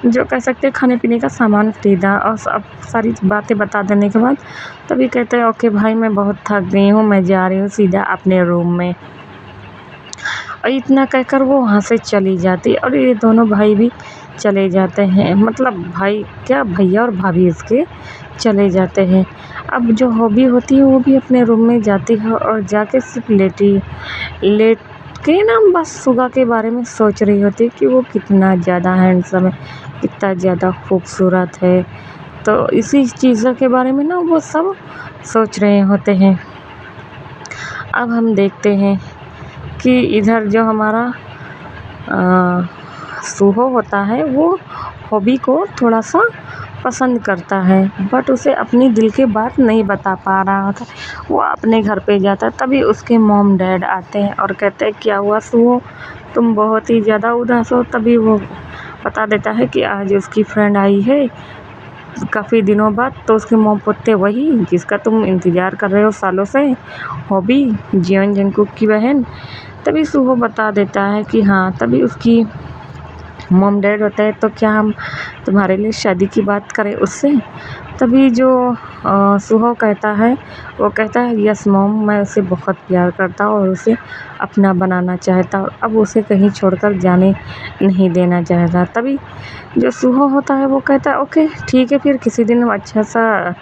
जो कह सकते हैं खाने पीने का सामान ख़रीदा और सब सारी बातें बता देने के बाद तभी कहते हैं, ओके भाई मैं बहुत थक गई हूँ, मैं जा रही हूँ सीधा अपने रूम में। और इतना कहकर वो वहाँ से चली जाती है और ये दोनों भाई भी चले जाते हैं, मतलब भाई क्या भैया और भाभी इसके चले जाते हैं। अब जो हॉबी होती है वो भी अपने रूम में जाती है और जाके सिर्फ लेट के ना बस सुगा के बारे में सोच रही होती है कि वो कितना ज़्यादा हैंडसम है, कितना ज़्यादा खूबसूरत है। तो इसी चीज़ों के बारे में ना वो सब सोच रहे होते हैं। अब हम देखते हैं कि इधर जो हमारा सुहो होता है वो हॉबी को थोड़ा सा पसंद करता है, बट उसे अपनी दिल की बात नहीं बता पा रहा था। वो अपने घर पे जाता है, तभी उसके मॉम डैड आते हैं और कहते हैं क्या हुआ सुहो, तुम बहुत ही ज़्यादा उदास हो। तभी वो बता देता है कि आज उसकी फ्रेंड आई है काफ़ी दिनों बाद। तो उसके मॉम पूछते वही जिसका तुम इंतज़ार कर रहे हो सालों से, हॉबी, जियोन जंगकुक की बहन। तभी सुहो बता देता है कि हाँ। तभी उसकी मॉम डैड होता है तो क्या हम तुम्हारे लिए शादी की बात करें उससे। तभी जो सुहो कहता है, वो कहता है यस मॉम, मैं उसे बहुत प्यार करता हूँ और उसे अपना बनाना चाहता हूँ, अब उसे कहीं छोड़कर जाने नहीं देना चाहता। तभी जो सुहो होता है वो कहता है ओके ठीक है, फिर किसी दिन हम अच्छा सा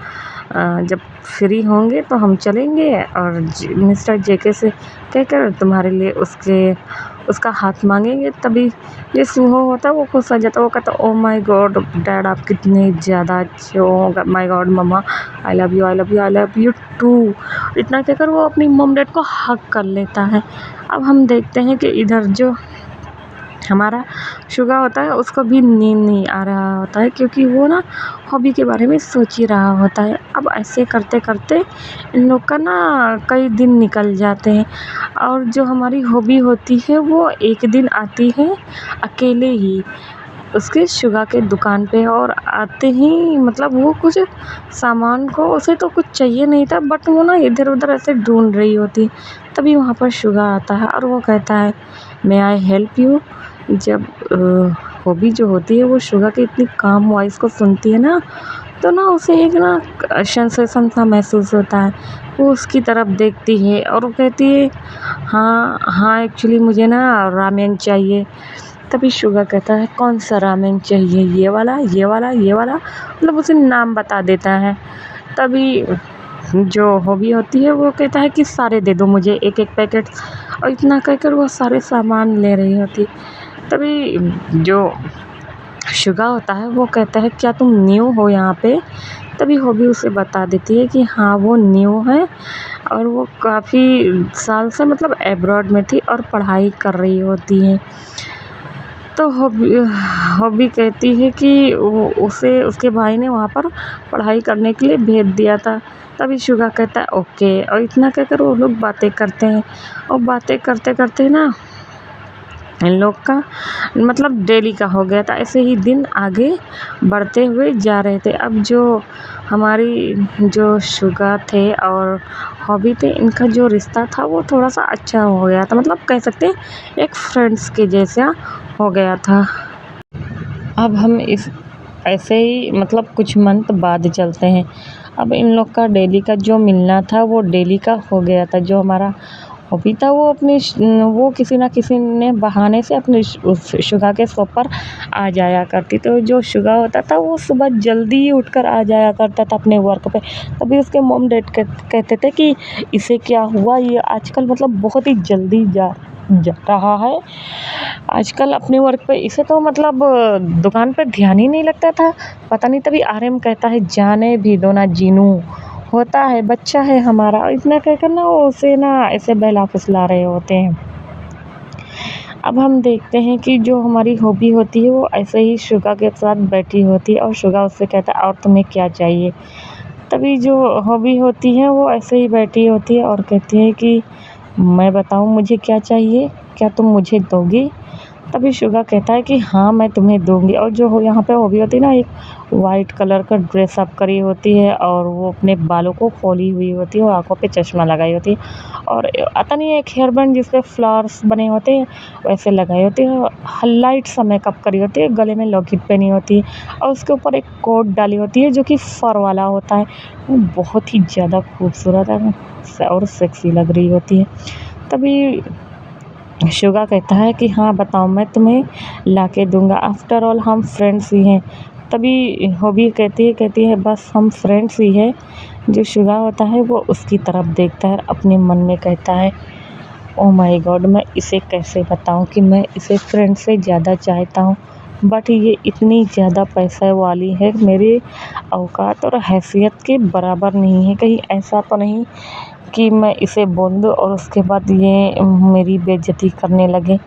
जब फ्री होंगे तो हम चलेंगे और मिस्टर जेके से कहकर तुम्हारे लिए उसका हाथ मांगेंगे। तभी ये सुहो होता है वो खुश हो जाता है, वो कहता है ओ माय गॉड डैड आप कितने ज़्यादा अच्छे हो, my god mama I love you I love you I love you too. इतना कहकर वो अपनी मॉम डैड को हग कर लेता है। अब हम देखते हैं कि इधर जो हमारा शुगा होता है उसको भी नींद नहीं आ रहा होता है, क्योंकि वो ना हॉबी के बारे में सोच ही रहा होता है। अब ऐसे करते करते इन लोग का ना कई दिन निकल जाते हैं, और जो हमारी हॉबी होती है वो एक दिन आती है अकेले ही उसके शुगा के दुकान पे, और आते ही मतलब वो कुछ सामान को, उसे तो कुछ चाहिए नहीं था बट वो ना इधर उधर ऐसे ढूंढ रही होती। तभी वहाँ पर शुगा आता है और वो कहता है मे आई हेल्प यू। जब हॉबी जो होती है वो शुगा की इतनी काम वॉइस को सुनती है ना, तो ना उसे एक ना सेंसेशन सा महसूस होता है। वो उसकी तरफ देखती है और वो कहती है हाँ हाँ एक्चुअली मुझे ना रामेन चाहिए। तभी शुगा कहता है कौन सा रामेन चाहिए, ये वाला ये वाला ये वाला, मतलब उसे नाम बता देता है। तभी जो हॉबी होती है वो कहता है कि सारे दे दो मुझे एक एक पैकेट, और इतना कहकर वो सारे सामान ले रही होती। तभी जो शुगा होता है वो कहता है क्या तुम न्यू हो यहाँ पे। तभी हॉबी उसे बता देती है कि हाँ वो न्यू है और वो काफ़ी साल से मतलब एब्रॉड में थी और पढ़ाई कर रही होती है। तो हॉबी कहती है कि उसे उसके भाई ने वहाँ पर पढ़ाई करने के लिए भेज दिया था। तभी शुगा कहता है ओके, और इतना कहकर वो लोग बातें करते हैं, और बातें करते करते ना इन लोग का मतलब डेली का हो गया था। ऐसे ही दिन आगे बढ़ते हुए जा रहे थे। अब जो हमारी जो शुगा थे और हॉबी थे, इनका जो रिश्ता था वो थोड़ा सा अच्छा हो गया था, मतलब कह सकते हैं एक फ्रेंड्स के जैसा हो गया था। अब हम इस ऐसे ही मतलब कुछ मंथ बाद चलते हैं। अब इन लोग का डेली का जो मिलना था वो डेली का हो गया था। जो हमारा हॉबी था वो किसी ना किसी ने बहाने से अपने उस शुगा के शॉप पर आ जाया करती। तो जो शुगा होता था वो सुबह जल्दी ही उठकर आ जाया करता था अपने वर्क पे। तभी उसके मॉम डैड कहते थे कि इसे क्या हुआ, ये आजकल मतलब बहुत ही जल्दी जा रहा है आजकल अपने वर्क पे। इसे तो मतलब दुकान पर ध्यान ही नहीं लगता था, पता नहीं। तभी आरएम कहता है जाने भी दो ना जीनू, होता है बच्चा है हमारा। इतना कहकर ना वो उसे ना ऐसे बहला फुसला रहे होते हैं। अब हम देखते हैं कि जो हमारी हॉबी होती है वो ऐसे ही शुगा के साथ बैठी होती है और शुगा उससे कहता है और तुम्हें क्या चाहिए। तभी जो हॉबी होती है वो ऐसे ही बैठी होती है और कहती है कि मैं बताऊं मुझे क्या चाहिए, क्या तुम मुझे दोगी। तभी शुगा कहता है कि हाँ मैं तुम्हें दूंगी। और जो यहाँ पे हॉबी होती है ना, एक वाइट कलर का ड्रेस अप करी होती है और वो अपने बालों को खोली हुई होती है और आंखों पे चश्मा लगाई होती है, और आता नहीं एक हेयर बैंड जिसपे फ्लावर्स बने होते हैं वैसे लगाई होती है, लाइट सा मेकअप करी होती है, गले में लॉकेट पहनी होती है और उसके ऊपर एक कोट डाली होती है जो कि फर वाला होता है। वो बहुत ही ज़्यादा खूबसूरत है और सेक्सी लग रही होती है। तभी शुगा कहता है कि हाँ बताओ मैं तुम्हें ला के दूँगा, आफ्टर ऑल हम फ्रेंड्स ही हैं। तभी हॉबी कहती है बस हम फ्रेंड्स ही हैं। जो शुगा होता है वो उसकी तरफ देखता है, अपने मन में कहता है ओ माय गॉड मैं इसे कैसे बताऊँ कि मैं इसे फ्रेंड से ज़्यादा चाहता हूँ, बट ये इतनी ज़्यादा पैसे वाली है, मेरे औकात और हैसियत के बराबर नहीं है। कहीं ऐसा तो नहीं कि मैं इसे बोल दूँ और उसके बाद ये मेरी बेइज्जती करने लगे।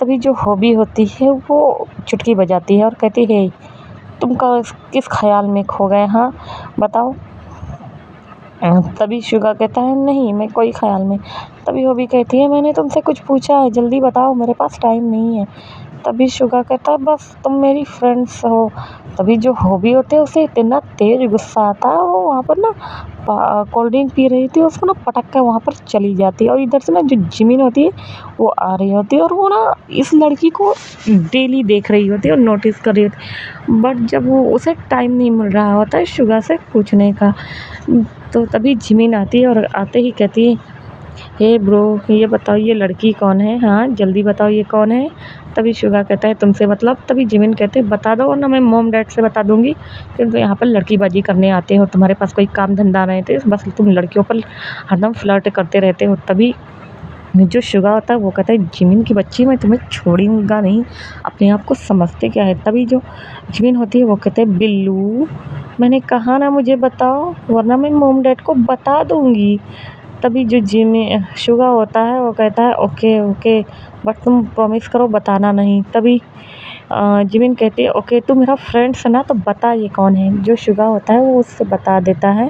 तभी जो हॉबी होती है वो चुटकी बजाती है और कहती है, तुम किस ख़्याल में खो गए, हाँ बताओ। तभी शुगा कहता है, नहीं मैं कोई ख़्याल में। तभी हॉबी कहती है, मैंने तुमसे कुछ पूछा है, जल्दी बताओ, मेरे पास टाइम नहीं है। तभी शुगा कहता है, बस तुम मेरी फ्रेंड्स हो। तभी जो हॉबी होती है उसे इतना तेज़ गुस्सा आता है, वो वहाँ पर ना कोल्ड ड्रिंक पी रही थी, उसको ना पटक के वहाँ पर चली जाती है। और इधर से ना जो जिमिन होती है वो आ रही होती है और वो ना इस लड़की को डेली देख रही होती है और नोटिस कर रही होती है। बट जब वो उसे टाइम नहीं मिल रहा होता है शुगा से पूछने का, तो तभी जिमिन आती है और आते ही कहती है, हे ब्रो, ये बताओ ये लड़की कौन है, हाँ जल्दी बताओ ये कौन है। तभी शुगा कहता है, तुमसे मतलब। तभी जिमिन कहते हैं, बता दो वरना मैं मॉम डैड से बता दूंगी कि तुम यहाँ पर लड़कीबाजी करने आते हो, तुम्हारे पास कोई काम धंधा नहीं थे, बस तुम लड़कियों पर हरदम फ्लर्ट करते रहते हो। तभी जो शुगा होता है वो कहता है, जिमिन की बच्ची मैं तुम्हें छोड़ूंगा नहीं, अपने आप को समझते क्या है। तभी जो जिमिन होती है वो कहते हैं, बिल्लू मैंने कहा ना मुझे बताओ वरना मैं मॉम डैड को बता दूंगी। तभी जो शुगा होता है वो कहता है, ओके ओके, बट तुम प्रॉमिस करो बताना नहीं। तभी जिमिन कहती है, ओके तू मेरा फ्रेंड्स है ना तो बता ये कौन है। जो शुगा होता है वो उससे बता देता है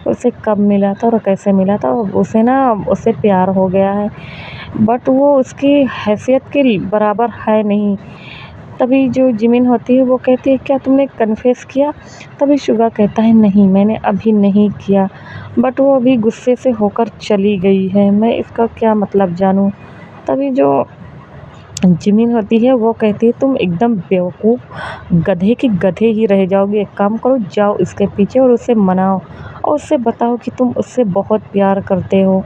उसे कब मिला था और कैसे मिला था। उसे ना उससे प्यार हो गया है, बट वो उसकी हैसियत के बराबर है नहीं। तभी जो जिमिन होती है वो कहती है, क्या तुमने कन्फेस किया। तभी शुगा कहता है, नहीं मैंने अभी नहीं किया, बट वो अभी गुस्से से होकर चली गई है, मैं इसका क्या मतलब जानूँ। तभी जो जिमिन होती है वो कहती है, तुम एकदम बेवकूफ़ गधे के गधे ही रह जाओगे, एक काम करो जाओ इसके पीछे और उसे मनाओ और उससे बताओ कि तुम उससे बहुत प्यार करते हो।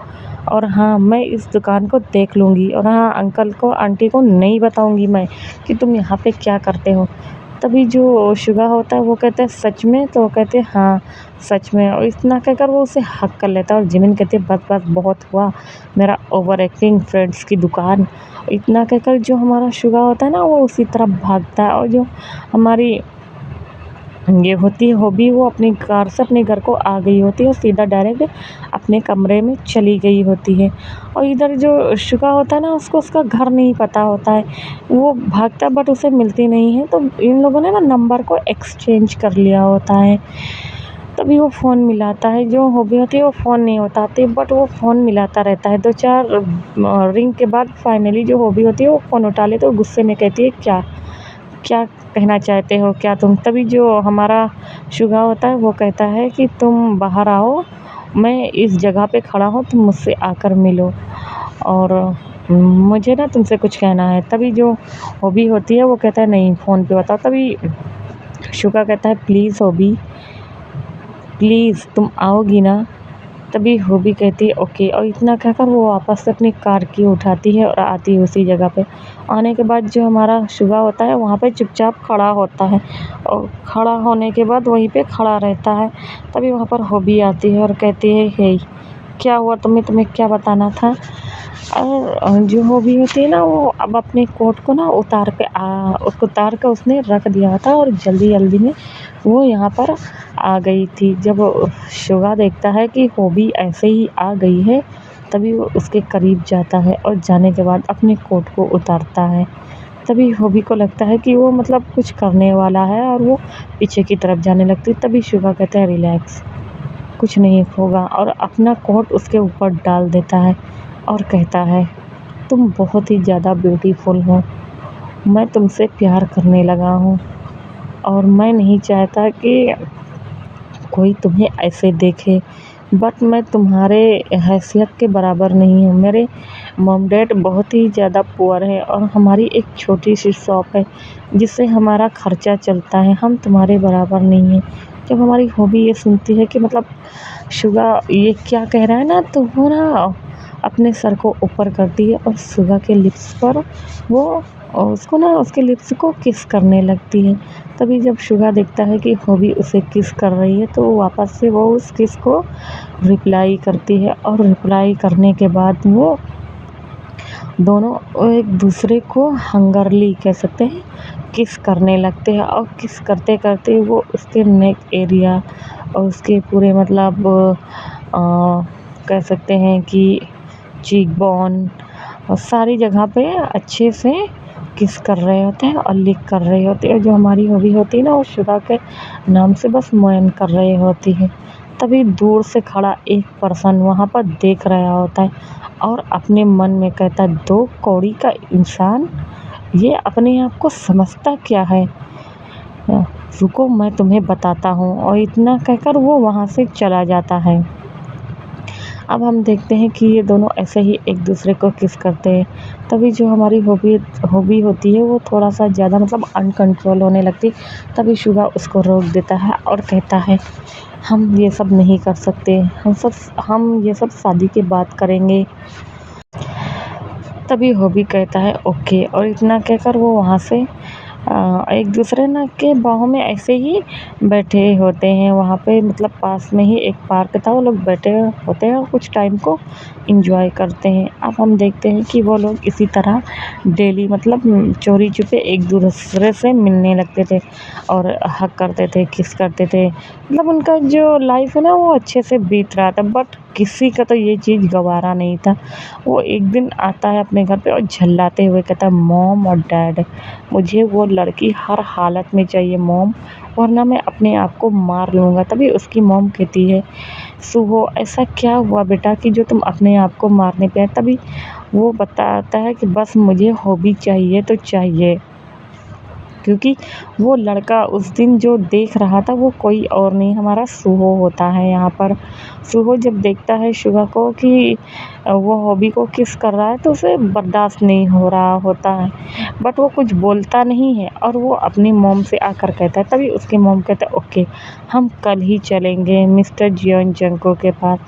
और हाँ मैं इस दुकान को देख लूँगी, और हाँ अंकल को आंटी को नहीं बताऊँगी मैं कि तुम यहाँ पे क्या करते हो। तभी जो शुगा होता है वो कहता है, सच में। तो वो कहते हैं, हाँ सच में। और इतना कहकर वो उसे हक कर लेता है और जिमिन कहती है, बस बस बहुत हुआ, मेरा ओवर एक्टिंग फ्रेंड्स की दुकान। इतना कहकर जो हमारा शुगा होता है ना वो उसी तरफ भागता है, और जो हमारी ये होती है हॉबी वो अपनी कार से अपने घर को आ गई होती है और सीधा डायरेक्ट अपने कमरे में चली गई होती है। और इधर जो शुगा होता है ना उसको उसका घर नहीं पता होता है, वो भागता बट उसे मिलती नहीं है। तो इन लोगों ने ना नंबर को एक्सचेंज कर लिया होता है। तभी वो फ़ोन मिलाता है, जो हॉबी होती है वो फ़ोन नहीं उठाती बट वो फ़ोन मिलाता रहता है। 2-4 रिंग के बाद फाइनली जो हॉबी होती है वो फ़ोन उठा लेती है और गुस्से में कहती है, क्या क्या कहना चाहते हो क्या तुम। तभी जो हमारा शुगा होता है वो कहता है कि तुम बाहर आओ, मैं इस जगह पे खड़ा हूँ, तुम मुझसे आकर मिलो और मुझे ना तुमसे कुछ कहना है। तभी जो हॉबी होती है वो कहता है, नहीं फ़ोन पे बताओ। तभी शुगा कहता है, प्लीज़ हॉबी प्लीज़ तुम आओगी ना। तभी हॉबी कहती है, ओके। और इतना कहकर वो वापस से अपनी कार की उठाती है और आती है उसी जगह पे। आने के बाद जो हमारा शुगा होता है वहाँ पे चुपचाप खड़ा होता है और खड़ा होने के बाद वहीं पे खड़ा रहता है। तभी वहाँ पर हॉबी आती है और कहती है, हे क्या हुआ, तुम्हें क्या बताना था। और जो हॉबी होती है ना वो अब अपने कोट को ना उतार कर उसने रख दिया था और जल्दी जल्दी में वो यहाँ पर आ गई थी। जब शुगा देखता है कि हॉबी ऐसे ही आ गई है तभी वो उसके करीब जाता है और जाने के बाद अपने कोट को उतारता है। तभी हॉबी को लगता है कि वो मतलब कुछ करने वाला है और वो पीछे की तरफ जाने लगती है। तभी शुगा कहता है, रिलैक्स, कुछ नहीं होगा, और अपना कोट उसके ऊपर डाल देता है और कहता है, तुम बहुत ही ज़्यादा ब्यूटीफुल हो, मैं तुमसे प्यार करने लगा हूँ और मैं नहीं चाहता कि कोई तुम्हें ऐसे देखे, बट मैं तुम्हारे हैसियत के बराबर नहीं हूँ। मेरे मॉम डैड बहुत ही ज़्यादा पुअर है और हमारी एक छोटी सी शॉप है जिससे हमारा खर्चा चलता है, हम तुम्हारे बराबर नहीं हैं। जब हमारी हॉबी ये सुनती है कि मतलब शुगा ये क्या कह रहा है ना, तो वो ना अपने सर को ऊपर करती है और शुगा के लिप्स पर वो उसको ना उसके लिप्स को किस करने लगती है। तभी जब शुगा देखता है कि हॉबी उसे किस कर रही है तो वापस से वो उस किस को रिप्लाई करती है और रिप्लाई करने के बाद वो दोनों एक दूसरे को हंगरली कह सकते हैं किस करने लगते हैं। और किस करते करते वो उसके नेक एरिया और उसके पूरे मतलब कह सकते हैं कि चीक बोन और सारी जगह पे अच्छे से किस कर रहे होते हैं और लिक कर रहे होते हैं। जो हमारी हॉबी होती है ना, वो शुदा के नाम से बस मोयन कर रही होती है। तभी दूर से खड़ा एक पर्सन वहाँ पर देख रहा होता है और अपने मन में कहता है, दो कौड़ी का इंसान ये अपने आप को समझता क्या है, रुको मैं तुम्हें बताता हूँ। और इतना कहकर वो वहाँ से चला जाता है। अब हम देखते हैं कि ये दोनों ऐसे ही एक दूसरे को किस करते हैं। तभी जो हमारी हॉबी होती है वो थोड़ा सा ज़्यादा मतलब अनकंट्रोल होने लगती। तभी शुगा उसको रोक देता है और कहता है, हम ये सब नहीं कर सकते, हम ये सब शादी के बाद करेंगे। तभी हॉबी कहता है ओके, और इतना कहकर वो वहाँ से एक दूसरे ना के बाहों में ऐसे ही बैठे होते हैं। वहाँ पे मतलब पास में ही एक पार्क था, वो लोग बैठे होते हैं और कुछ टाइम को एंजॉय करते हैं। अब हम देखते हैं कि वो लोग इसी तरह डेली मतलब चोरी छुपे एक दूसरे से मिलने लगते थे और हग करते थे, किस करते थे। मतलब उनका जो लाइफ है ना वो अच्छे से बीत रहा था, बट किसी का तो ये चीज़ गवारा नहीं था। वो एक दिन आता है अपने घर पे और झल्लाते हुए कहता है, मॉम और डैड मुझे वो लड़की हर हालत में चाहिए मॉम, वरना मैं अपने आप को मार लूँगा। तभी उसकी मॉम कहती है, सुबो ऐसा क्या हुआ बेटा कि जो तुम अपने आप को मारने पे आए। तभी वो बताता है कि बस मुझे हॉबी चाहिए तो चाहिए, क्योंकि वो लड़का उस दिन जो देख रहा था वो कोई और नहीं हमारा सुहो होता है। यहाँ पर सुहो जब देखता है शुगा को कि वो हॉबी को किस कर रहा है तो उसे बर्दाश्त नहीं हो रहा होता है, बट वो कुछ बोलता नहीं है और वो अपनी मॉम से आकर कहता है। तभी उसकी मॉम कहता है ओके, हम कल ही चलेंगे मिस्टर जियोन जंको के पास।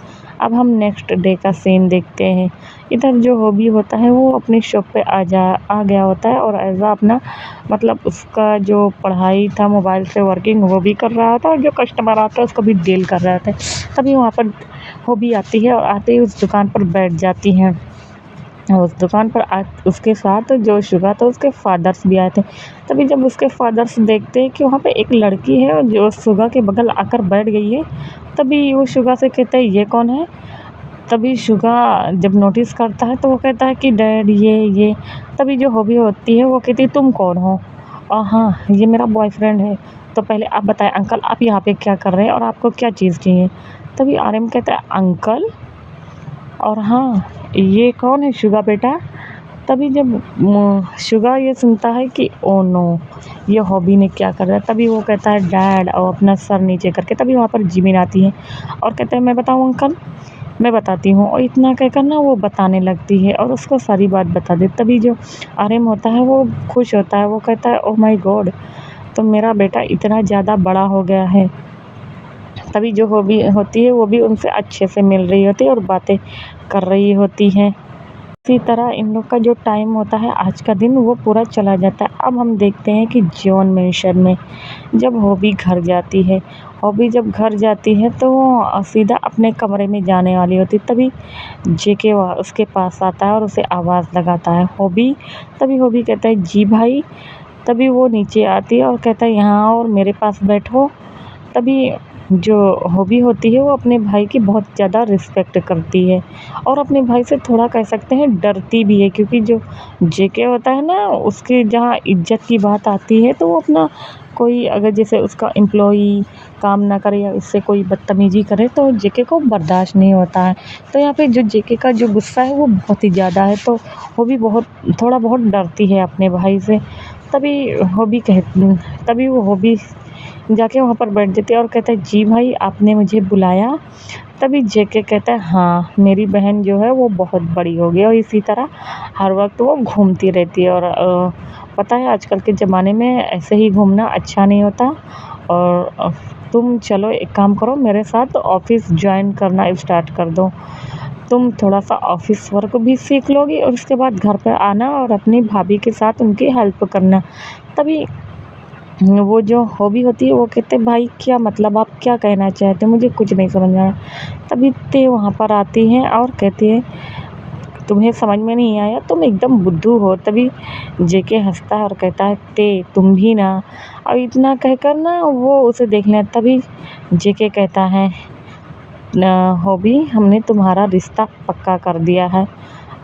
अब हम नेक्स्ट डे का सीन देखते हैं। इधर जो हॉबी होता है वो अपनी शॉप पे आ गया होता है और ऐज़ अपना मतलब उसका जो पढ़ाई था मोबाइल से वर्किंग वो भी कर रहा था और जो कस्टमर आता है उसको भी डील कर रहा था। तभी वहाँ पर हॉबी आती है और आते ही उस दुकान पर बैठ जाती हैं। उस दुकान पर उसके साथ जो शुगा था उसके फादर्स भी आए थे। तभी जब उसके फादर्स देखते हैं कि वहाँ पे एक लड़की है और जो शुगा के बगल आकर बैठ गई है, तभी वो शुगा से कहते हैं ये कौन है। तभी शुगा जब नोटिस करता है तो वो कहता है कि डैड ये। तभी जो हॉबी होती है वो कहती है तुम कौन हो। और हाँ, ये मेरा बॉयफ्रेंड है। तो पहले आप बताएं अंकल, आप यहाँ पे क्या कर रहे हैं और आपको क्या चीज़ चाहिए। तभी आर्यन कहता है अंकल, और हाँ ये कौन है शुगा बेटा। तभी जब शुगा ये सुनता है कि ओ नो, ये हॉबी ने क्या कर रहा है, तभी वो कहता है डैड, और अपना सर नीचे करके। तभी वहाँ पर जिमिन आती है और कहते हैं मैं बताऊँ अंकल, मैं बताती हूँ। और इतना कहकर ना वो बताने लगती है और उसको सारी बात बता दे। तभी जो आर्यन होता है वो खुश होता है, वो कहता है ओह माय गॉड, तो मेरा बेटा इतना ज़्यादा बड़ा हो गया है। तभी जो हॉबी होती है वो भी उनसे अच्छे से मिल रही होती है और बातें कर रही होती हैं। इसी तरह इन लोग का जो टाइम होता है आज का दिन वो पूरा चला जाता है। अब हम देखते हैं कि जॉन मेंशन में जब हॉबी घर जाती है, हॉबी जब घर जाती है तो वो सीधा अपने कमरे में जाने वाली होती, तभी जेके उसके पास आता है और उसे आवाज़ लगाता है हॉबी। तभी हॉबी कहता है जी भाई। तभी वो नीचे आती है और कहता है यहाँ आओ और मेरे पास बैठो। तभी जो हॉबी होती है वो अपने भाई की बहुत ज़्यादा रिस्पेक्ट करती है और अपने भाई से थोड़ा कह सकते हैं डरती भी है, क्योंकि जो जेके होता है ना उसके जहाँ इज्जत की बात आती है तो वो अपना कोई अगर जैसे उसका एम्प्लॉई काम ना करे या इससे कोई बदतमीजी करे तो जेके को बर्दाश्त नहीं होता है। तो यहाँ पे जो जेके का जो गुस्सा है वो बहुत ही ज़्यादा है, तो वो भी थोड़ा बहुत डरती है अपने भाई से। तभी हॉबी कह तभी वो हॉबी जाके वहाँ पर बैठ जाती है और कहता है जी भाई आपने मुझे बुलाया। तभी जेके कहता है हाँ, मेरी बहन जो है वो बहुत बड़ी हो गई और इसी तरह हर वक्त वो घूमती रहती है। और पता है आजकल के ज़माने में ऐसे ही घूमना अच्छा नहीं होता। और तुम चलो एक काम करो, मेरे साथ ऑफिस ज्वाइन करना स्टार्ट कर दो। तुम थोड़ा सा ऑफिस वर्क भी सीख लोगी और उसके बाद घर पर आना और अपनी भाभी के साथ उनकी हेल्प करना। तभी वो जो हॉबी होती है वो कहते हैं भाई क्या मतलब, आप क्या कहना चाहते हैं, मुझे कुछ नहीं समझ में आया। तभी ते वहाँ पर आती हैं और कहती है तुम्हें समझ में नहीं आया, तुम एकदम बुद्धू हो। तभी जेके हंसता है और कहता है ते तुम भी ना। और इतना कहकर ना वो उसे देख लें। तभी जेके कहता है हॉबी, हमने तुम्हारा रिश्ता पक्का कर दिया है।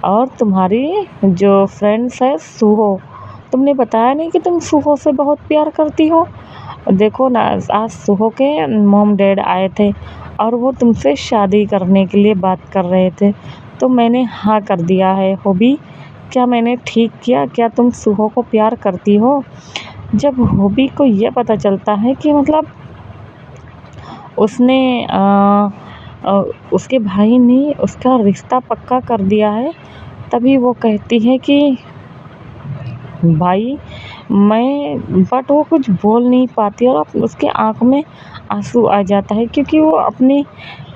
और तुम्हारी जो फ्रेंड्स है सूहो, तुमने बताया नहीं कि तुम सूहो से बहुत प्यार करती हो। देखो ना, आज सूहो के मॉम डैड आए थे और वो तुमसे शादी करने के लिए बात कर रहे थे, तो मैंने हाँ कर दिया है। हॉबी, क्या मैंने ठीक किया? क्या तुम सूहो को प्यार करती हो? जब हॉबी को ये पता चलता है कि मतलब उसने उसके भाई ने उसका रिश्ता पक्का कर दिया है, तभी वो कहती है कि भाई मैं, बट वो कुछ बोल नहीं पाती और उसके आँख में आंसू आ जाता है, क्योंकि वो अपने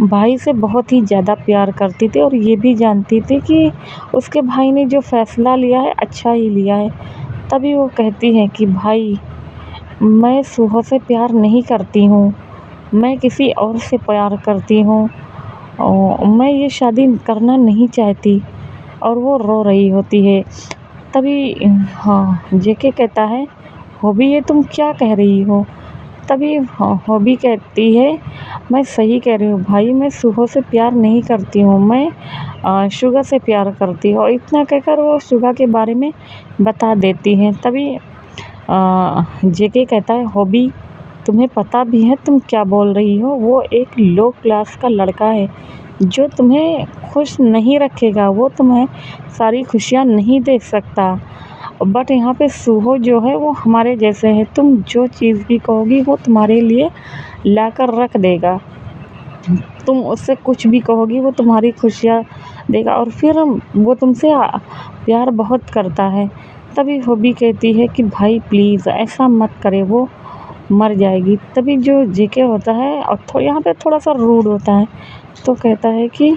भाई से बहुत ही ज़्यादा प्यार करती थी और ये भी जानती थी कि उसके भाई ने जो फ़ैसला लिया है अच्छा ही लिया है। तभी वो कहती है कि भाई, मैं सुहा से प्यार नहीं करती हूँ, मैं किसी और से प्यार करती हूँ और मैं ये शादी करना नहीं चाहती। और वो रो रही होती है। तभी हाँ, जेके कहता है, हॉबी ये तुम क्या कह रही हो? तभी हॉबी कहती है, मैं सही कह रही हूँ भाई, मैं सुहा से प्यार नहीं करती हूँ, मैं शुगा से प्यार करती हूँ। और इतना कहकर वो शुगा के बारे में बता देती है। तभी जेके कहता है, हॉबी तुम्हें पता भी है तुम क्या बोल रही हो? वो एक लो क्लास का लड़का है जो तुम्हें खुश नहीं रखेगा, वो तुम्हें सारी खुशियाँ नहीं दे सकता। बट यहाँ पे सूहो जो है वो हमारे जैसे है, तुम जो चीज़ भी कहोगी वो तुम्हारे लिए लाकर रख देगा। तुम उससे कुछ भी कहोगी वो तुम्हारी खुशियाँ देगा और फिर वो तुमसे प्यार बहुत करता है। तभी हॉबी कहती है कि भाई प्लीज़ ऐसा मत करे, वो मर जाएगी। तभी जो जेके होता है और यहाँ पे थोड़ा सा रूड होता है, तो कहता है कि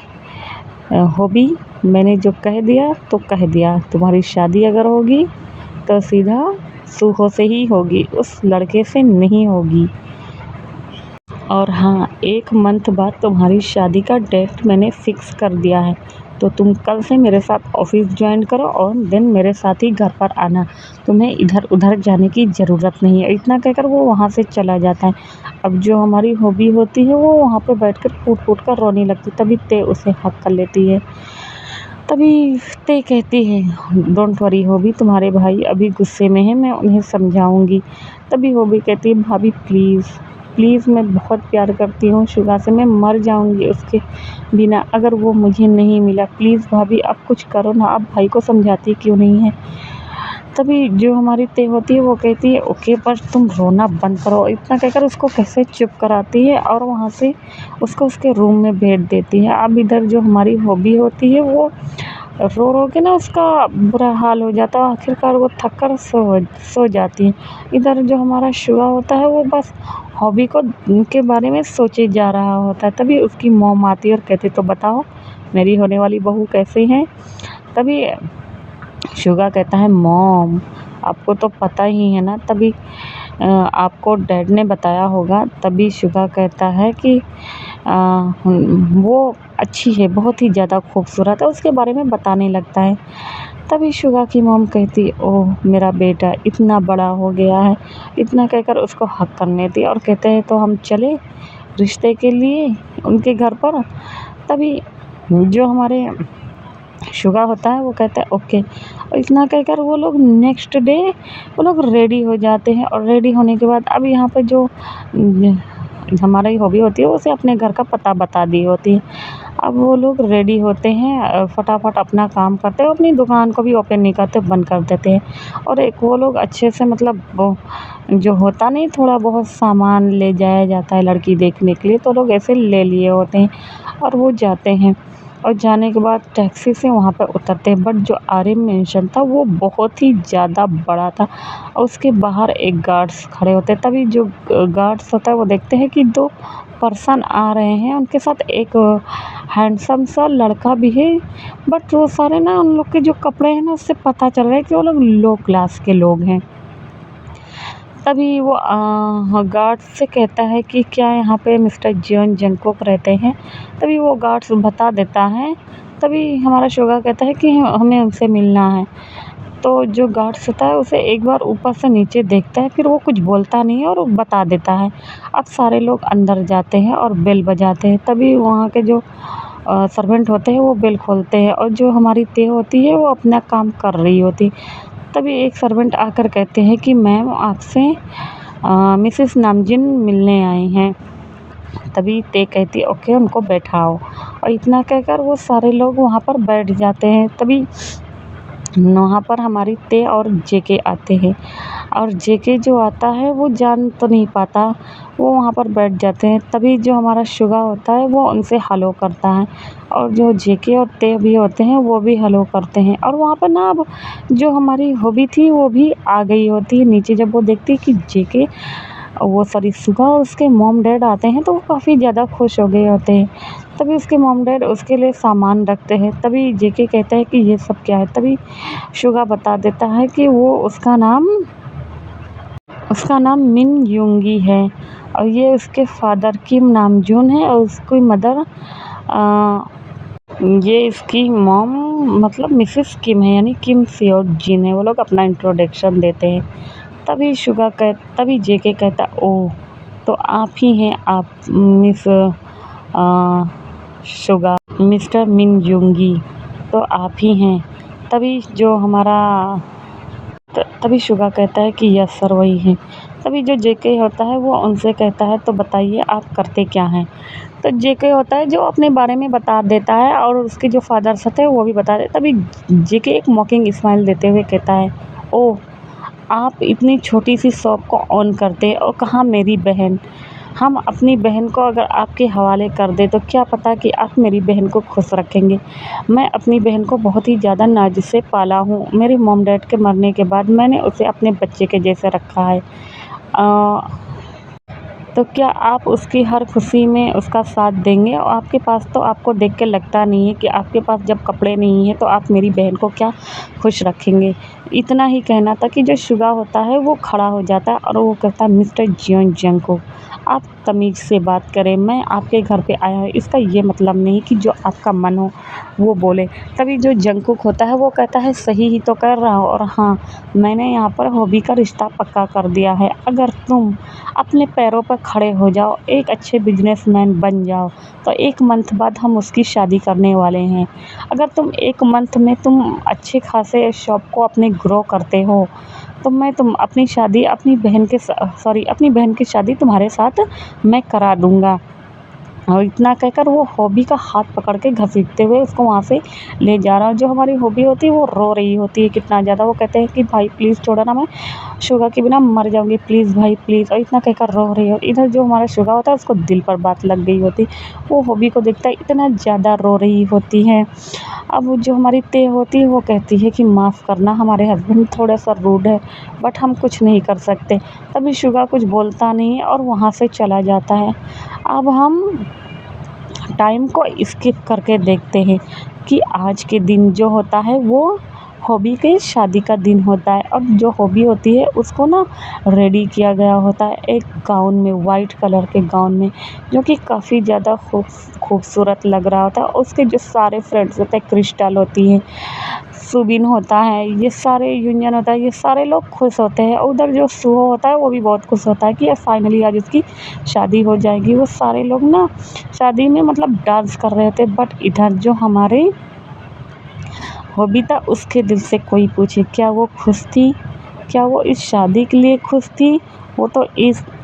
हॉबी, मैंने जो कह दिया तो कह दिया, तुम्हारी शादी अगर होगी तो सीधा सूहो से ही होगी, उस लड़के से नहीं होगी। और हाँ, 1 मंथ बाद तुम्हारी शादी का डेट मैंने फ़िक्स कर दिया है, तो तुम कल से मेरे साथ ऑफ़िस जॉइन करो और देन मेरे साथ ही घर पर आना। तुम्हें इधर-उधर जाने की ज़रूरत नहीं है। इतना कहकर वो वहाँ से चला जाता है। अब जो हमारी हॉबी होती है वो वहाँ पे बैठकर फूट-फूट कर रोने लगती है। तभी ते उसे हग कर लेती है। तभी ते कहती है, डोंट वरी हॉबी, तुम्हारे भाई अभी गुस्से में हैं, मैं उन्हें समझाऊँगी। तभी हॉबी कहती है, भाभी प्लीज़, प्लीज़, मैं बहुत प्यार करती हूँ शुगा से, मैं मर जाऊँगी उसके बिना अगर वो मुझे नहीं मिला। प्लीज़ भाभी आप कुछ करो ना, आप भाई को समझाती क्यों नहीं हैं? तभी जो हमारी ते होती है वो कहती है, ओके बस तुम रोना बंद करो। इतना कहकर उसको कैसे चुप कराती है और वहाँ से उसको उसके रूम में भेज देती है। अब इधर जो हमारी हॉबी होती है वो रो रो के ना उसका बुरा हाल हो जाता है। आखिरकार वो थक कर सो जाती है। इधर जो हमारा शुआ होता है वो बस हॉबी को के बारे में सोचे जा रहा होता है। तभी उसकी मॉम आती है और कहती, तो बताओ मेरी होने वाली बहू कैसी है? तभी शुगा कहता है, मॉम आपको तो पता ही है ना। तभी आपको डैड ने बताया होगा। तभी शुगा कहता है कि वो अच्छी है, बहुत ही ज़्यादा खूबसूरत है, उसके बारे में बताने लगता है। तभी शुगा की मॉम कहती, ओह मेरा बेटा इतना बड़ा हो गया है। इतना कहकर उसको हक करने दी और कहते हैं, तो हम चले रिश्ते के लिए उनके घर पर। तभी जो हमारे शुगा होता है वो कहता है ओके। और इतना कहकर वो लोग नेक्स्ट डे वो लोग रेडी हो जाते हैं। और रेडी होने के बाद अब यहाँ पे जो हमारी हॉबी होती है उसे अपने घर का पता बता दी होती है। अब वो लोग रेडी होते हैं, फटाफट अपना काम करते हैं, अपनी दुकान को भी ओपन नहीं करते, बंद कर देते हैं। और एक वो लोग अच्छे से मतलब वो जो होता नहीं, थोड़ा बहुत सामान ले जाया जाता है लड़की देखने के लिए, तो लोग ऐसे ले लिए होते हैं और वो जाते हैं। और जाने के बाद टैक्सी से वहाँ पर उतरते हैं। बट जो आर्यन मेंशन था वो बहुत ही ज़्यादा बड़ा था और उसके बाहर एक गार्ड्स खड़े होते हैं। तभी जो गार्ड्स होता है वो देखते हैं कि 2 पर्सन आ रहे हैं, उनके साथ एक हैंडसम सा लड़का भी है। बट वो सारे ना उन लोग के जो कपड़े हैं ना उससे पता चल रहा है कि वो लोग लो क्लास के लोग हैं। तभी वो गार्ड से कहता है कि क्या यहाँ पे मिस्टर जॉन जंगकुक रहते हैं? तभी वो गार्ड्स बता देता है। तभी हमारा शुगा कहता है कि हमें उनसे मिलना है। तो जो गार्ड्स होता है उसे एक बार ऊपर से नीचे देखता है, फिर वो कुछ बोलता नहीं है और वो बता देता है। अब सारे लोग अंदर जाते हैं और बेल बजाते हैं, तभी वहाँ के जो सर्वेंट होते हैं वो बेल खोलते हैं और जो हमारी ते होती है वो अपना काम कर रही होती। तभी एक सर्वेंट आकर कहते हैं कि मैम आपसे मिसेस नामजिन मिलने आए हैं। तभी ते कहती ओके उनको बैठाओ, और इतना कहकर वो सारे लोग वहाँ पर बैठ जाते हैं। तभी वहाँ पर हमारी ते और जेके आते हैं, और जेके जो आता है वो जान तो नहीं पाता, वो वहाँ पर बैठ जाते हैं। तभी जो हमारा शुगा होता है वो उनसे हेलो करता है, और जो जेके और ते भी होते हैं वो भी हेलो करते हैं। और वहाँ पर ना अब जो हमारी हॉबी थी वो भी आ गई होती है नीचे। जब वो देखती है कि जेके वो सॉरी शुगा और उसके मॉम डैड आते हैं तो वो काफ़ी ज़्यादा खुश हो गए होते हैं। तभी उसके मॉम डैड उसके लिए सामान रखते हैं। तभी जेके कहता है कि ये सब क्या है। तभी शुगा बता देता है कि वो उसका नाम मिन यूंगी है, और ये उसके फादर किम नामजून है, और उसकी मदर ये इसकी मॉम मतलब मिसेस किम है, यानी किम सियोक जिन है। वो लोग अपना इंट्रोडक्शन देते हैं। तभी जेके कहता ओह तो आप ही हैं आप मिस शुगा मिस्टर मिन यूंगी, तो आप ही हैं। तभी जो हमारा तभी शुगा कहता है कि यस सर वही है। तभी जो जेके होता है वो उनसे कहता है तो बताइए आप करते क्या हैं। तो जेके होता है जो अपने बारे में बता देता है, और उसके जो फादर्स होते हैं वो भी बता देते। तभी जेके एक मॉकिंग स्माइल देते हुए कहता है ओह आप इतनी छोटी सी शॉप को ऑन करते और कहाँ मेरी बहन। हम अपनी बहन को अगर आपके हवाले कर दें तो क्या पता कि आप मेरी बहन को खुश रखेंगे। मैं अपनी बहन को बहुत ही ज़्यादा नाज़ से पाला हूँ। मेरे मॉम डैड के मरने के बाद मैंने उसे अपने बच्चे के जैसे रखा है। तो क्या आप उसकी हर खुशी में उसका साथ देंगे। और आपके पास तो आपको देख के लगता नहीं है कि आपके पास जब कपड़े नहीं हैं तो आप मेरी बहन को क्या खुश रखेंगे। इतना ही कहना था कि जो शुगा होता है वो खड़ा हो जाता है और वो कहता है मिस्टर जियोन जंग आप तमीज़ से बात करें। मैं आपके घर पे आया हूँ, इसका ये मतलब नहीं कि जो आपका मन हो वो बोले। तभी जो जंगकुक होता है वो कहता है सही ही तो कर रहा हूँ, और हाँ मैंने यहाँ पर हॉबी का रिश्ता पक्का कर दिया है। अगर तुम अपने पैरों पर खड़े हो जाओ, एक अच्छे बिजनेसमैन बन जाओ, तो 1 मंथ बाद हम उसकी शादी करने वाले हैं। अगर तुम 1 मंथ में तुम अच्छे खासे शॉप को अपने ग्रो करते हो तो मैं अपनी बहन की शादी तुम्हारे साथ मैं करा दूँगा। और इतना कहकर वो हॉबी का हाथ पकड़ के घसीटते हुए उसको वहाँ से ले जा रहा है। जो हमारी हॉबी होती है वो रो रही होती है कितना ज़्यादा। वो कहते हैं कि भाई प्लीज़ छोड़ो ना, मैं शुगा के बिना मर जाऊँगी, प्लीज़ भाई प्लीज़। और इतना कहकर रो रही हो। इधर जो हमारा शुगा होता है उसको दिल पर बात लग गई होती। वो हॉबी को देखता है इतना ज़्यादा रो रही होती है। अब वो जो हमारी ते होती है वो कहती है कि माफ़ करना हमारे हस्बैंड थोड़ा सा रूड है, बट हम कुछ नहीं कर सकते। तभी शुगा कुछ बोलता नहीं है और वहाँ से चला जाता है। अब हम टाइम को स्किप करके देखते हैं कि आज के दिन जो होता है वो हॉबी के शादी का दिन होता है, और जो हॉबी होती है उसको ना रेडी किया गया होता है एक गाउन में, वाइट कलर के गाउन में, जो कि काफ़ी ज़्यादा खूबसूरत लग रहा होता है। उसके जो सारे फ्रेंड्स होते हैं, क्रिस्टल होती है, सुबिन होता है, ये सारे यूनियन होता है, ये सारे लोग खुश होते हैं। उधर जो सुहो होता है वो भी बहुत खुश होता है कि फाइनली आज उसकी शादी हो जाएगी। वो सारे लोग ना शादी में मतलब डांस कर रहे थे। बट इधर जो हमारे हॉबी था उसके दिल से कोई पूछे क्या वो खुश थी, क्या वो इस शादी के लिए खुश थी। वो तो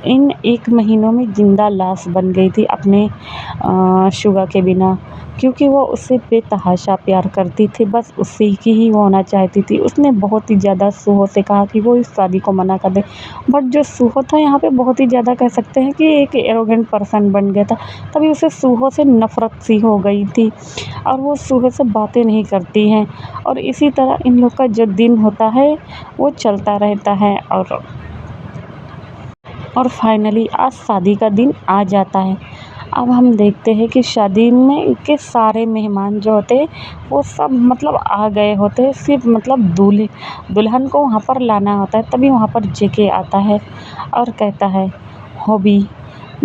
इन 1 महीनों में ज़िंदा लाश बन गई थी अपने शुगा के बिना, क्योंकि वो उससे बेतहाशा प्यार करती थी, बस उसी की ही वो होना चाहती थी। उसने बहुत ही ज़्यादा सुहो से कहा कि वो इस शादी को मना कर दे, बट जो सुहो था यहाँ पे बहुत ही ज़्यादा कह सकते हैं कि एक एरोगेंट पर्सन बन गया था। तभी उसे सुहो से नफ़रत सी हो गई थी, और वो सुहो से बातें नहीं करती हैं। और इसी तरह इन लोग का जो दिन होता है वो चलता रहता है, और फाइनली आज शादी का दिन आ जाता है। अब हम देखते हैं कि शादी में के सारे मेहमान जो होते हैं वो सब मतलब आ गए होते हैं, सिर्फ मतलब दुल्हन को वहाँ पर लाना होता है। तभी वहाँ पर जेके आता है और कहता है हॉबी।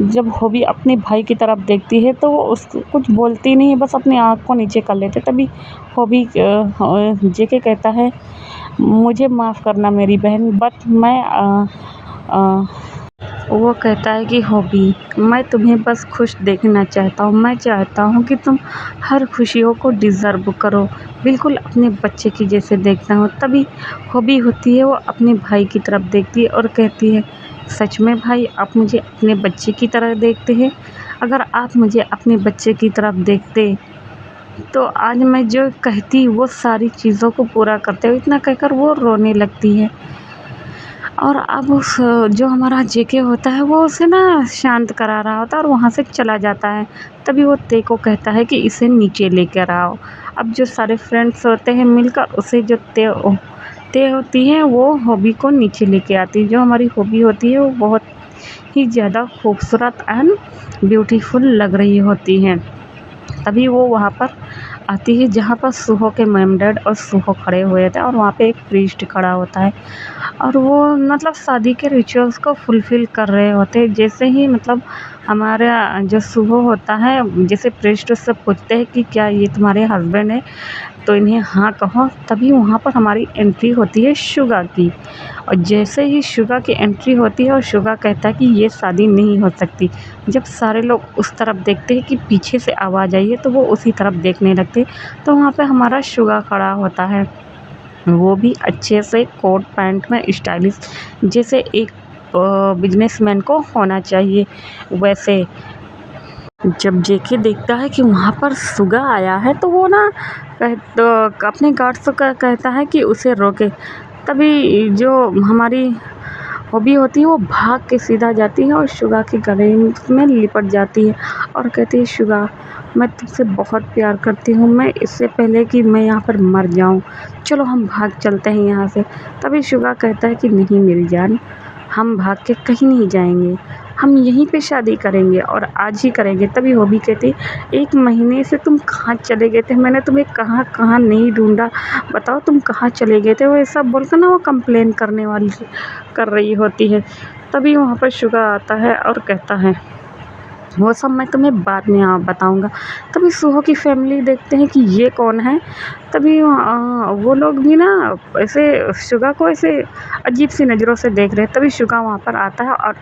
जब हॉबी अपने भाई की तरफ देखती है तो वो उसको कुछ बोलती नहीं है, बस अपनी आँख को नीचे कर लेते। तभी हॉबी जेके कहता है मुझे माफ़ करना मेरी बहन, बट मैं वो कहता है कि हॉबी, मैं तुम्हें बस खुश देखना चाहता हूँ। मैं चाहता हूँ कि तुम हर खुशियों को डिज़र्व करो, बिल्कुल अपने बच्चे की जैसे देखता हूँ। तभी हॉबी होती है वो अपने भाई की तरफ देखती है और कहती है, सच में भाई आप मुझे अपने बच्चे की तरह देखते हैं? अगर आप मुझे अपने बच्चे की तरफ देखते तो आज मैं जो कहती वो सारी चीज़ों को पूरा करते हो। इतना कहकर वो रोने लगती है। और अब उस जो हमारा जेके होता है वो उसे ना शांत करा रहा होता है और वहाँ से चला जाता है। तभी वो ते को कहता है कि इसे नीचे लेकर आओ। अब जो सारे फ्रेंड्स होते हैं मिलकर उसे जो ते होती है वो हॉबी को नीचे लेके आती है। जो हमारी हॉबी होती है वो बहुत ही ज़्यादा खूबसूरत एंड ब्यूटीफुल लग रही होती है। तभी वो वहाँ पर आती है जहाँ पर सुहो के मॉम डैड और सुहो खड़े हुए थे और वहाँ पे एक प्रीस्ट खड़ा होता है और वो मतलब शादी के रिचुअल्स को फुलफ़िल कर रहे होते हैं। जैसे ही मतलब हमारा जो सुहो होता है, जैसे प्रीस्ट उससे पूछते हैं कि क्या ये तुम्हारे हस्बैंड हैं? तो इन्हें हाँ कहो, तभी वहाँ पर हमारी एंट्री होती है शुगा की। और जैसे ही शुगा की एंट्री होती है और शुगा कहता है कि ये शादी नहीं हो सकती। जब सारे लोग उस तरफ देखते हैं कि पीछे से आवाज़ आई है तो वो उसी तरफ देखने लगते हैं। तो वहाँ पे हमारा शुगा खड़ा होता है। वो भी अच्छे से कोट पैंट में स्टाइलिश, जैसे एक बिजनेसमैन को होना चाहिए वैसे। जब जेके देखता है कि वहाँ पर सुगा आया है तो वो ना तो अपने गार्ड्स को कहता है कि उसे रोके। तभी जो हमारी हॉबी होती है वो भाग के सीधा जाती है और शुगा के गले में लिपट जाती है और कहती है, शुगा मैं तुमसे बहुत प्यार करती हूँ, मैं इससे पहले कि मैं यहाँ पर मर जाऊँ, चलो हम भाग चलते हैं यहाँ से। तभी शुगा कहता है कि नहीं मेरी जान, हम भाग के कहीं नहीं जाएंगे, हम यहीं पे शादी करेंगे और आज ही करेंगे। तभी हॉबी कहती, 1 महीने से तुम कहाँ चले गए थे? मैंने तुम्हें कहाँ कहाँ नहीं ढूंढा, बताओ तुम कहाँ चले गए थे? वो ऐसा बोलकर ना वो कंप्लेन करने वाली कर रही होती है। तभी वहाँ पर शुगा आता है और कहता है, वो सब मैं तुम्हें बाद में बताऊँगा। तभी सुहो की फैमिली देखते हैं कि ये कौन है। तभी वो लोग भी ना ऐसे शुगा को ऐसे अजीब-सी नज़रों से देख रहे हैं। तभी शुगा वहाँ पर आता है और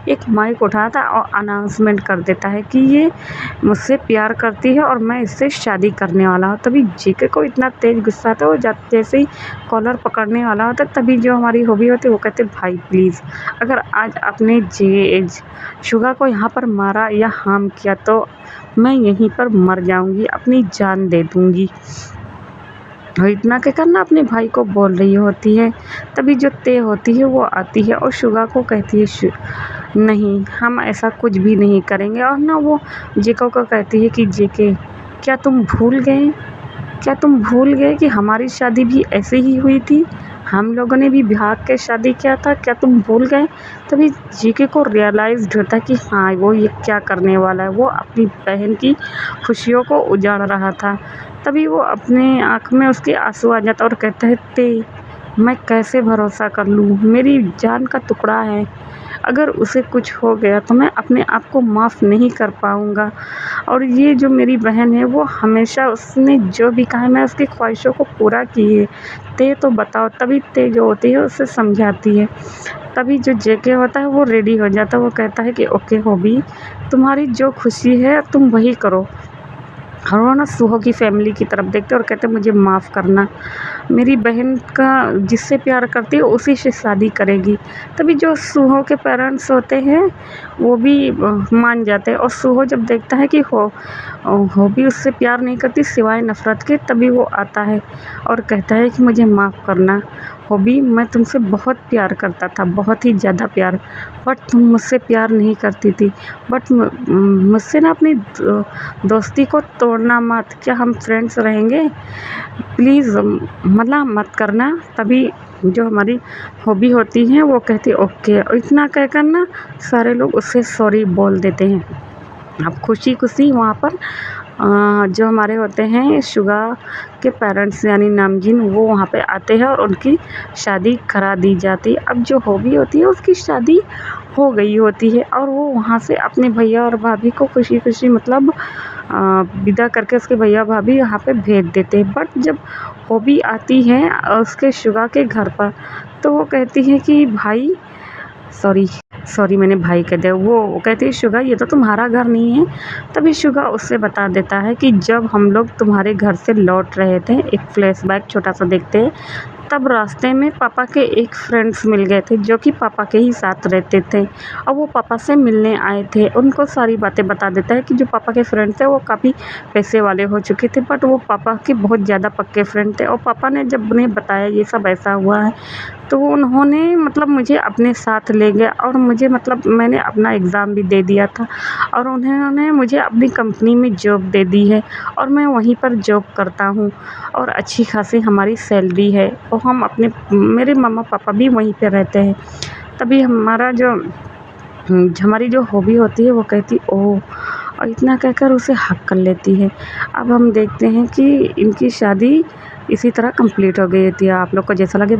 एक माइक उठाता है और अनाउंसमेंट कर देता है कि ये मुझसे प्यार करती है और मैं इससे शादी करने वाला हूँ। तभी जेके को इतना तेज़ गुस्सा आता है, वो जैसे ही कॉलर पकड़ने वाला होता है तभी जो हमारी हॉबी होती है वो कहते हैं, भाई प्लीज़ अगर आज आपने शुगा को यहाँ पर मारा या हार्म किया तो मैं यहीं पर मर जाऊँगी, अपनी जान दे दूँगी। और इतना कहकर ना अपने भाई को बोल रही होती है। तभी जो ते होती है वो आती है और शुगा को कहती है, नहीं हम ऐसा कुछ भी नहीं करेंगे। और ना वो जेको को कहती है कि जेके क्या तुम भूल गए? क्या तुम भूल गए कि हमारी शादी भी ऐसे ही हुई थी? हम लोगों ने भी भाग के शादी किया था, क्या तुम भूल गए? तभी जेके को रियलाइज़्ड होता है कि हाँ, वो ये क्या करने वाला है। वो अपनी बहन की खुशियों को उजाड़ रहा था। तभी वो अपने आँख में उसके आँसू आ जाता और कहता है, ते मैं कैसे भरोसा कर लूँ? मेरी जान का टुकड़ा है। अगर उसे कुछ हो गया तो मैं अपने आप को माफ़ नहीं कर पाऊँगा। और ये जो मेरी बहन है वो हमेशा उसने जो भी कहा है मैं उसकी ख्वाहिशों को पूरा की है। ते तो बताओ। तभी ते जो होती है उसे समझाती है। तभी जो जेके होता है वो रेडी हो जाता है। वो कहता है कि ओके हॉबी, तुम्हारी जो खुशी है तुम वही करो। और वो ना सुहो की फैमिली की तरफ देखते और कहते मुझे माफ़ करना, मेरी बहन का जिससे प्यार करती है उसी से शादी करेगी। तभी जो सुहो के पेरेंट्स होते हैं वो भी मान जाते हैं और सुहो जब देखता है कि हॉबी उससे प्यार नहीं करती सिवाय नफ़रत के, तभी वो आता है और कहता है कि मुझे माफ़ करना हॉबी, मैं तुमसे बहुत प्यार करता था, बहुत ही ज़्यादा प्यार, बट तुम मुझसे प्यार नहीं करती थी। बट मुझसे ना अपनी दोस्ती को तोड़ना मत, क्या हम फ्रेंड्स रहेंगे? प्लीज़ मतलब मत करना। तभी जो हमारी हॉबी होती है वो कहती है ओके, और इतना कहकर ना सारे लोग उससे सॉरी बोल देते हैं। अब खुशी-खुशी वहाँ पर जो हमारे होते हैं शुगा के पेरेंट्स यानी नामजीन, वो वहाँ पे आते हैं और उनकी शादी करा दी जाती है। अब जो हॉबी होती है उसकी शादी हो गई होती है और वो वहाँ से अपने भैया और भाभी को खुशी-खुशी मतलब विदा करके उसके भैया भाभी यहाँ पे भेज देते हैं। बट जब हॉबी आती है उसके शुगा के घर पर, तो वो कहती है कि भाई सॉरी सॉरी मैंने भाई कह दिया, वो कहती है शुगा ये तो तुम्हारा घर नहीं है। तभी शुगा उससे बता देता है कि जब हम लोग तुम्हारे घर से लौट रहे थे, एक फ्लैशबैक छोटा-सा देखते हैं, तब रास्ते में पापा के एक फ्रेंड्स मिल गए थे जो कि पापा के ही साथ रहते थे और वो पापा से मिलने आए थे। उनको सारी बातें बता देता है कि जो पापा के फ्रेंड्स थे वो काफ़ी पैसे वाले हो चुके थे, बट वो पापा के बहुत ज़्यादा पक्के फ्रेंड थे और पापा ने जब उन्हें बताया ये सब ऐसा हुआ है, तो उन्होंने मतलब मुझे अपने साथ ले गया और मुझे मतलब मैंने अपना एग्ज़ाम भी दे दिया था और उन्होंने मुझे अपनी कंपनी में जॉब दे दी है और मैं वहीं पर जॉब करता हूँ और अच्छी खासी हमारी सैलरी है और हम अपने मेरे मम्मा-पापा भी वहीं पे रहते हैं। तभी हमारी जो हॉबी होती है वो कहती ओह! और इतना कहकर उसे हग कर लेती है। अब हम देखते हैं कि इनकी शादी इसी तरह कंप्लीट हो गई होती है। आप लोग को जैसा लगे